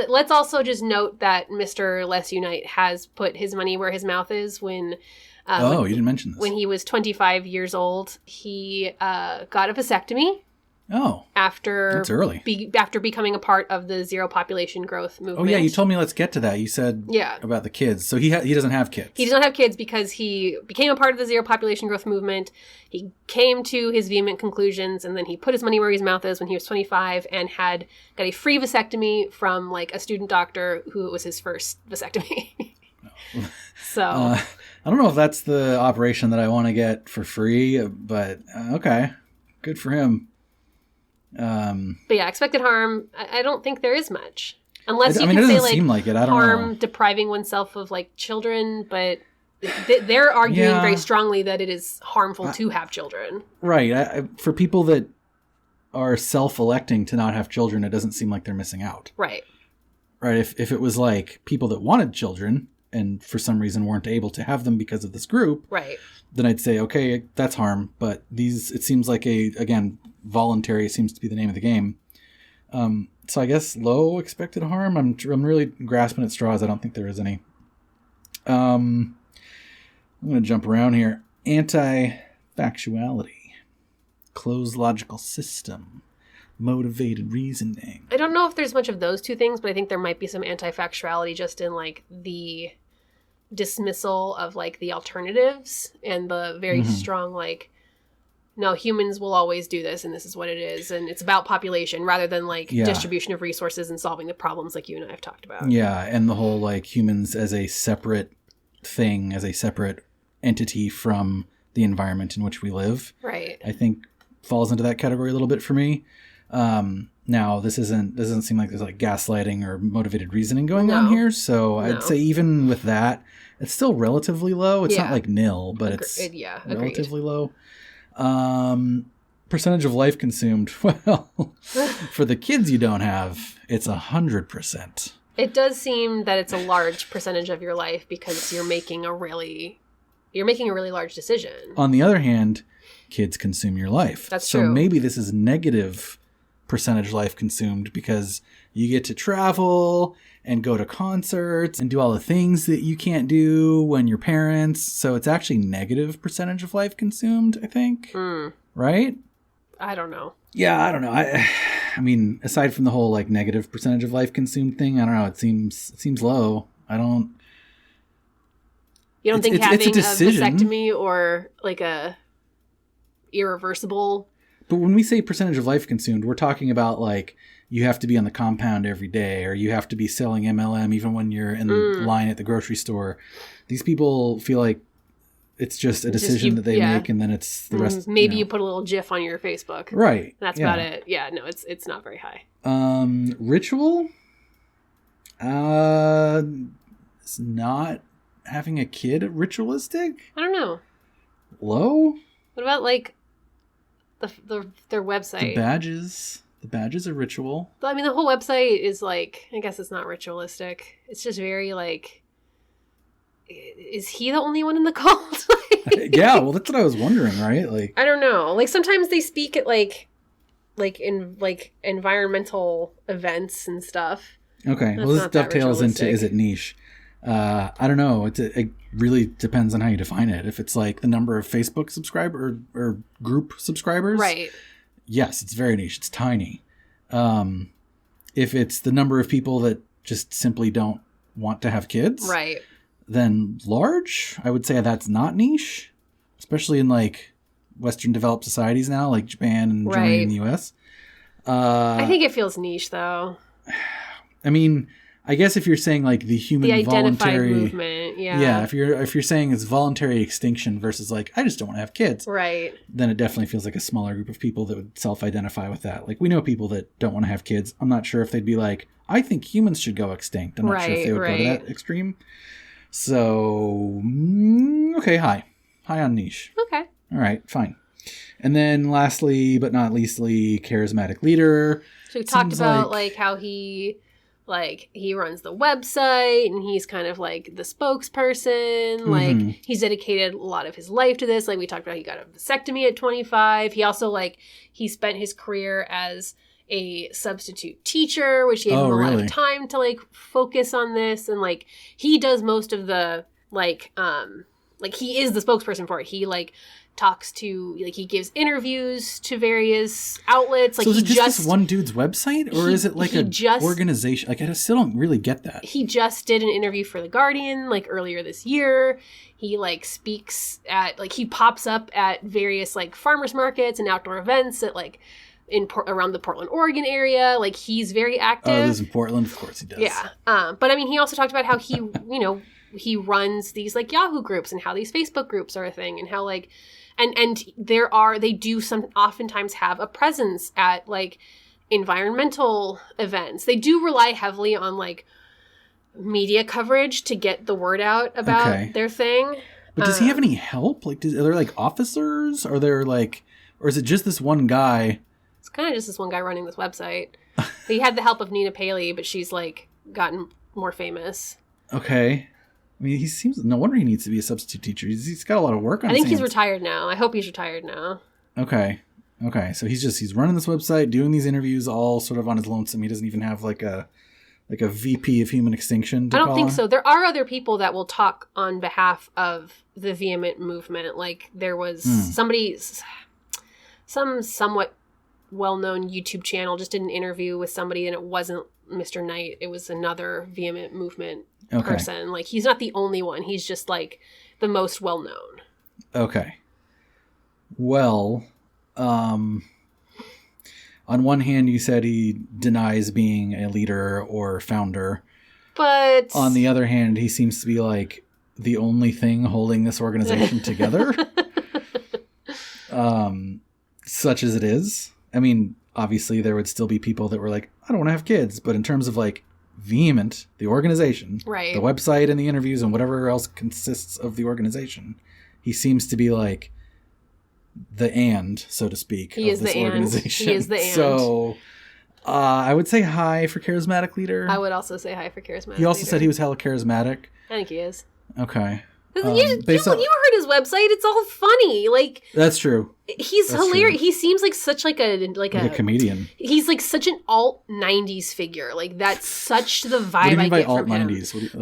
Let's also just note that Mr. Less Unite has put his money where his mouth is when. You didn't mention this. When he was 25 years old, he got a vasectomy. Oh, that's early. After becoming a part of the zero population growth movement. Oh yeah, you told me let's get to that. You said about the kids. So he doesn't have kids. He does not have kids because he became a part of the zero population growth movement. He came to his vehement conclusions, and then he put his money where his mouth is when he was 25 and got a free vasectomy from like a student doctor who it was his first vasectomy. So I don't know if that's the operation that I want to get for free, but okay, good for him. But yeah, expected harm, I don't think there is much. Unless you can it say doesn't seem like it. I don't harm know. Depriving oneself of like children, but they're arguing very strongly that it is harmful to have children. Right. For people that are self-electing to not have children, it doesn't seem like they're missing out. Right. Right. If it was like people that wanted children and for some reason weren't able to have them because of this group, right, then I'd say, okay, that's harm. But it seems like voluntary seems to be the name of the game. So I guess low expected harm. I'm really grasping at straws. I don't think there is any. I'm going to jump around here. Anti-factuality. Closed logical system. Motivated reasoning. I don't know if there's much of those two things, but I think there might be some anti-factuality just in like the dismissal of like the alternatives and the very strong like, no, humans will always do this and this is what it is, and it's about population rather than like distribution of resources and solving the problems like you and I have talked about. Yeah, and the whole like humans as a separate thing, as a separate entity from the environment in which we live. Right. I think falls into that category a little bit for me. Now this doesn't seem like there's like gaslighting or motivated reasoning going on here. So I'd say even with that, it's still relatively low. It's not like nil, but it's relatively low. Percentage of life consumed. Well, for the kids you don't have, it's 100%. It does seem that it's a large percentage of your life because you're making a really large decision. On the other hand, kids consume your life. That's true. So maybe this is negative percentage life consumed because you get to travel and go to concerts and do all the things that you can't do when you're parents. So it's actually negative percentage of life consumed, I think. Right? I don't know. Yeah, I don't know. I mean, aside from the whole like negative percentage of life consumed thing, I don't know. It seems low. I don't. You don't think having a vasectomy or like a irreversible. But when we say percentage of life consumed, we're talking about like you have to be on the compound every day, or you have to be selling MLM even when you're in line at the grocery store. These people feel like it's just a decision that they make, and then it's the rest. Maybe you put a little GIF on your Facebook, right? That's about it. Yeah, no, it's not very high. Ritual. It's not having a kid ritualistic. I don't know. Low. What about like their website? The badges. The badge is a ritual. But, I mean, the whole website is like, I guess it's not ritualistic. It's just very like, is he the only one in the cult? Yeah, well, that's what I was wondering, right? Like, I don't know. Like, sometimes they speak at like in like environmental events and stuff. Okay, well, this dovetails into, is it niche? I don't know. It really depends on how you define it. If it's like the number of Facebook subscribers or group subscribers, right? Yes, it's very niche. It's tiny. If it's the number of people that just simply don't want to have kids, right? Then large. I would say that's not niche, especially in like Western developed societies now, like Japan and Germany and the US. I think it feels niche, though. I mean, I guess if you're saying like the human voluntary movement, yeah. If you're saying it's voluntary extinction versus like I just don't want to have kids, right? Then it definitely feels like a smaller group of people that would self-identify with that. Like we know people that don't want to have kids. I'm not sure if they'd be like, I think humans should go extinct. I'm not sure if they would go to that extreme. So okay, high on niche. Okay, all right, fine. And then lastly, but not leastly, charismatic leader. So we talked about like how he runs the website and he's kind of like the spokesperson. Like he's dedicated a lot of his life to this. Like we talked about, he got a vasectomy at 25. He also he spent his career as a substitute teacher, which gave him a lot of time to like focus on this. And like he does most of the like he is the spokesperson for it. He like talks to, like, he gives interviews to various outlets. Like, so is it just this one dude's website, or is it like an organization? Like, I still don't really get that. He just did an interview for The Guardian, like, earlier this year. He, like, speaks at, like, he pops up at various, like, farmers markets and outdoor events at, like, around the Portland, Oregon area. Like, he's very active. Oh, he lives in Portland? Of course he does. Yeah. But, I mean, he also talked about how he, you know, he runs these, like, Yahoo groups and how these Facebook groups are a thing and how, like, and they do oftentimes have a presence at, like, environmental events. They do rely heavily on, like, media coverage to get the word out about their thing. But does he have any help? Like, are there, like, officers? Are there, like, or is it just this one guy? It's kind of just this one guy running this website. He had the help of Nina Paley, but she's, like, gotten more famous. Okay. I mean, he seems, no wonder he needs to be a substitute teacher. He's got a lot of work on his hands. I think he's retired now. I hope he's retired now. Okay. So he's running this website, doing these interviews all sort of on his lonesome. He doesn't even have like a VP of human extinction to I don't think so. There are other people that will talk on behalf of the vehement movement. Like there was some somewhat well-known YouTube channel just did an interview with somebody, and it wasn't Mr. Knight. It was another vehement movement person. Like, he's not the only one. He's just, like, the most well-known. Okay. Well, on one hand, you said he denies being a leader or founder. But on the other hand, he seems to be, like, the only thing holding this organization together. Such as it is. I mean, obviously, there would still be people that were like, I don't want to have kids. But in terms of, like, vehement, the organization, the website and the interviews and whatever else consists of the organization, he seems to be like the so to speak, he of is this the organization. He is the So I would say high for charismatic leader. I would also say high for charismatic He also leader. said he was hella charismatic. I think he is. Okay. You heard his website. It's all funny. Like, that's true. He's hilarious. He seems like such like a comedian. He's like such an alt 90s figure. Like, that's such the vibe what do you mean I by get alt from 90s? him.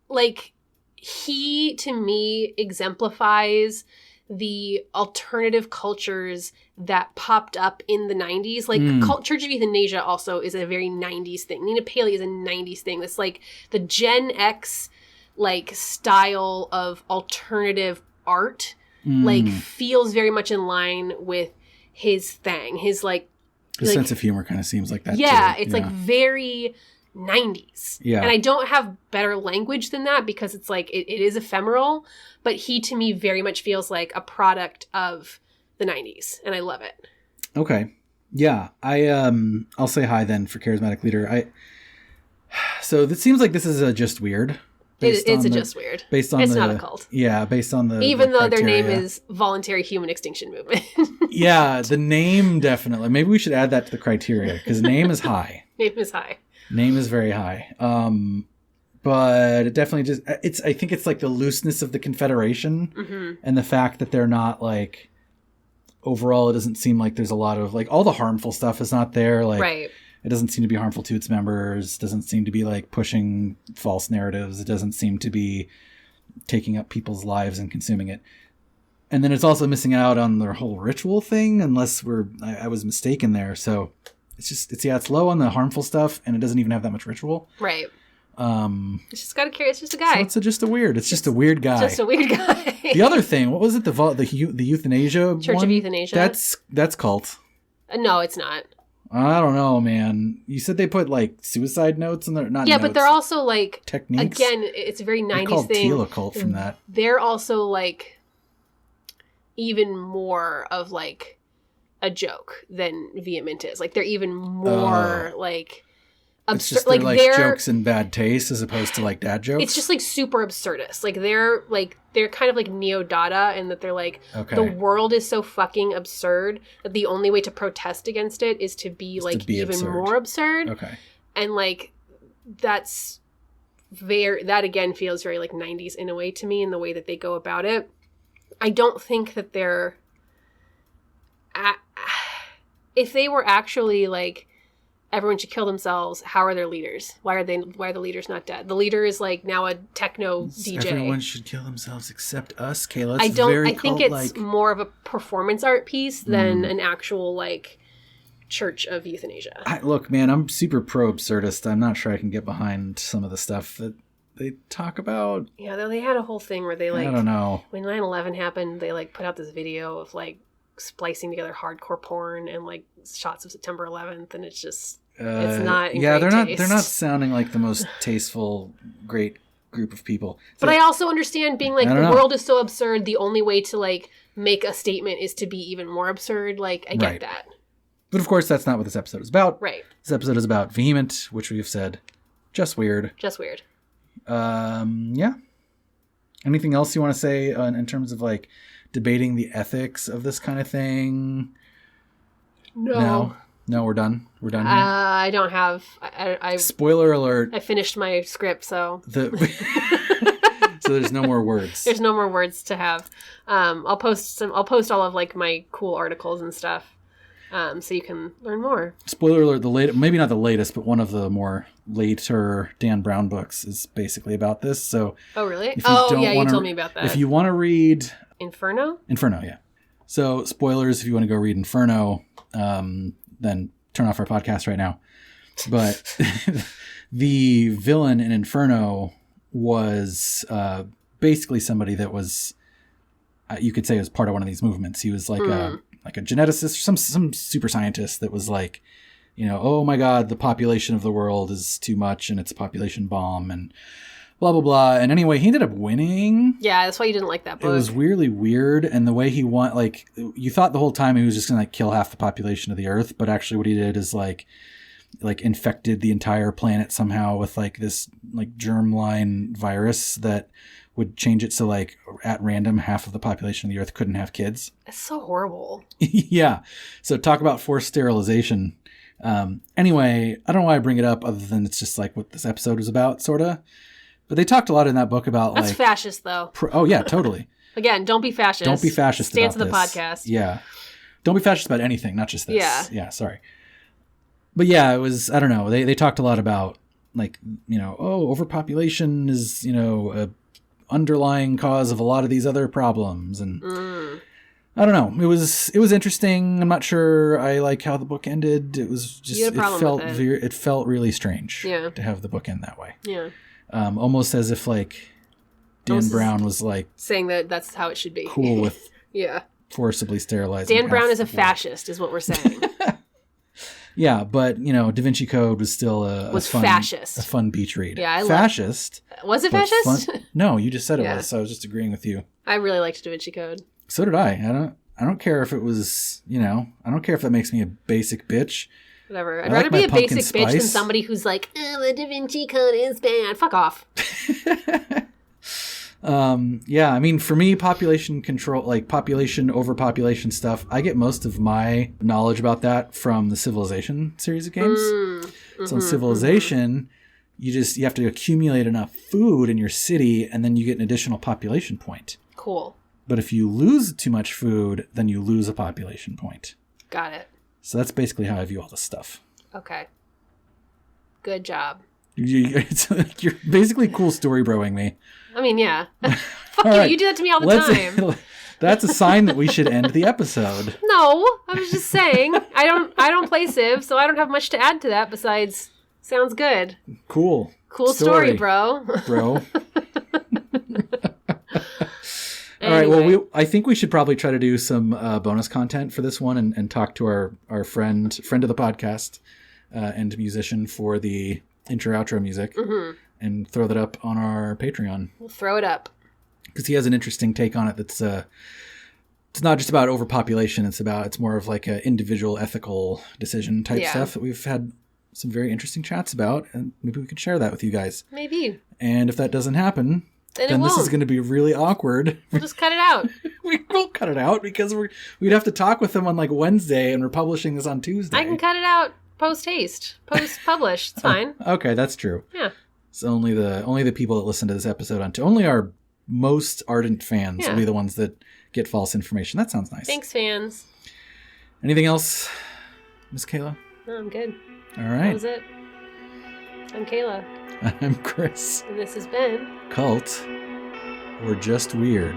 Like he to me exemplifies the alternative cultures that popped up in the 90s. Like Church of Euthanasia also is a very 90s thing. Nina Paley is a 90s thing. That's like the Gen X like style of alternative art, like feels very much in line with his thing. His like his sense of humor kind of seems like that. Yeah, too. It's like very 90s. Yeah, and I don't have better language than that because it's like it is ephemeral. But he to me very much feels like a product of the 90s, and I love it. Okay, yeah, I'll say high then for charismatic leader. So it seems like this is just weird. It's just weird. Based on it's not a cult. Yeah, based on the even the though their criteria. name is Voluntary Human Extinction Movement. Yeah, the name definitely. Maybe we should add that to the criteria because name is high. Name is high. Name is very high. But it definitely just I think it's like the looseness of the Confederation and the fact that they're not like overall it doesn't seem like there's a lot of like all the harmful stuff is not there. Like right. It doesn't seem to be harmful to its members. Doesn't seem to be like pushing false narratives. It doesn't seem to be taking up people's lives and consuming it. And then it's also missing out on their whole ritual thing, unless I was mistaken there. So it's low on the harmful stuff, and it doesn't even have that much ritual. Right. It's just got to carry. It's just a guy. So it's just a weird guy. Just a weird guy. The other thing, what was it? The euthanasia Church one? of Euthanasia. That's cult. No, it's not. I don't know, man. You said they put like suicide notes in there, not yeah, notes, but they're also like techniques. Again, it's a very 90s called thing. Teal cult from that. They're also like even more of like a joke than Vehement is. Like they're even more like absurd. It's just they're jokes in bad taste as opposed to like dad jokes. It's just like super absurdist. Like they're kind of like neo-Dada in that they're like the world is so fucking absurd that the only way to protest against it is to be even absurd. More absurd. Okay. And like that again feels very like 90s in a way to me in the way that they go about it. I don't think that they're if they were actually like everyone should kill themselves, how are their leaders? Why are the leaders not dead? The leader is like now a techno DJ. Everyone should kill themselves except us, Kayla. I think it's more of a performance art piece than an actual like Church of Euthanasia. Look, man, I'm super pro absurdist. I'm not sure I can get behind some of the stuff that they talk about. Yeah, they had a whole thing where they like, I don't know. When 9/11 happened, they like put out this video of like splicing together hardcore porn and like shots of September 11th, and it's just it's not. Yeah, they're not sounding like the most tasteful, great group of people. So, but I also understand being like the world is so absurd. The only way to like make a statement is to be even more absurd. Like I get that. But of course, that's not what this episode is about. Right. This episode is about Vehement, which we've said, just weird. Just weird. Yeah. Anything else you want to say in terms of like debating the ethics of this kind of thing? No, we're done. We're done here. I don't have. I spoiler alert. I finished my script, so so there's no more words. There's no more words to have. I'll post all of like my cool articles and stuff. So you can learn more. Spoiler alert, maybe not the latest, but one of the more later Dan Brown books is basically about this. So oh, really? You told me about that. If you want to read... Inferno, yeah. So spoilers, if you want to go read Inferno, then turn off our podcast right now. But the villain in Inferno was basically somebody that was, you could say was part of one of these movements. He was like a geneticist, some super scientist that was like, oh my God, the population of the world is too much and it's a population bomb and blah, blah, blah. And anyway, he ended up winning. Yeah, that's why you didn't like that book. It was weirdly weird. And the way he won, like, you thought the whole time he was just going to like kill half the population of the earth. But actually what he did is like infected the entire planet somehow with like this like germline virus that would change it so like at random half of the population of the earth couldn't have kids. That's so horrible. Yeah. So talk about forced sterilization. Anyway, I don't know why I bring it up other than it's just like what this episode was about, sort of. But they talked a lot in that book about That's fascist, though. Oh, yeah, totally. Again, don't be fascist. Don't be fascist Stance about of the podcast. Yeah. Don't be fascist about anything, not just this. Yeah. Yeah, sorry. But yeah, it was, I don't know. They talked a lot about, like, overpopulation is, a underlying cause of a lot of these other problems. And I don't know. It was interesting. I'm not sure I like how the book ended. It was just, it felt really strange to have the book end that way. Yeah. Almost as if like Dan Brown was like saying that that's how it should be. Cool with forcibly sterilizing. Dan Brown is a fascist, is what we're saying. Yeah, but Da Vinci Code was still a fun beach read. Yeah, fascist. Was it fascist? No, you just said it was. So I was just agreeing with you. I really liked Da Vinci Code. So did I. I don't care if it was. I don't care if that makes me a basic bitch. Whatever. I'd rather be a basic bitch than somebody who's like, the Da Vinci Code is bad. Fuck off. Yeah, I mean, for me, population control, like population overpopulation stuff, I get most of my knowledge about that from the Civilization series of games. So in Civilization, you have to accumulate enough food in your city, and then you get an additional population point. Cool. But if you lose too much food, then you lose a population point. Got it. So that's basically how I view all this stuff. Okay. Good job. You're basically cool story broing me. I mean, yeah. Fuck you. Right. You do that to me all the time. That's a sign that we should end the episode. No, I was just saying. I don't play Civ, so I don't have much to add to that besides sounds good. Cool. Cool story, bro. Bro. All right, well, I think we should probably try to do some bonus content for this one and talk to our friend of the podcast and musician for the intro-outro music and throw that up on our Patreon. We'll throw it up. Because he has an interesting take on it that's it's not just about overpopulation, it's more of like an individual ethical decision type stuff that we've had some very interesting chats about, and maybe we could share that with you guys. Maybe. And if that doesn't happen... Then this is going to be really awkward. We'll just cut it out. We won't cut it out because we'd have to talk with them on like Wednesday, and we're publishing this on Tuesday. I can cut it out post-haste, post-publish. It's fine. Okay, that's true. Yeah. So only the people that listen to this episode only our most ardent fans will be the ones that get false information. That sounds nice. Thanks, fans. Anything else, Miss Kayla? No, I'm good. All right. That was it. I'm Kayla. I'm Chris. And this has been Cult or Just Weird.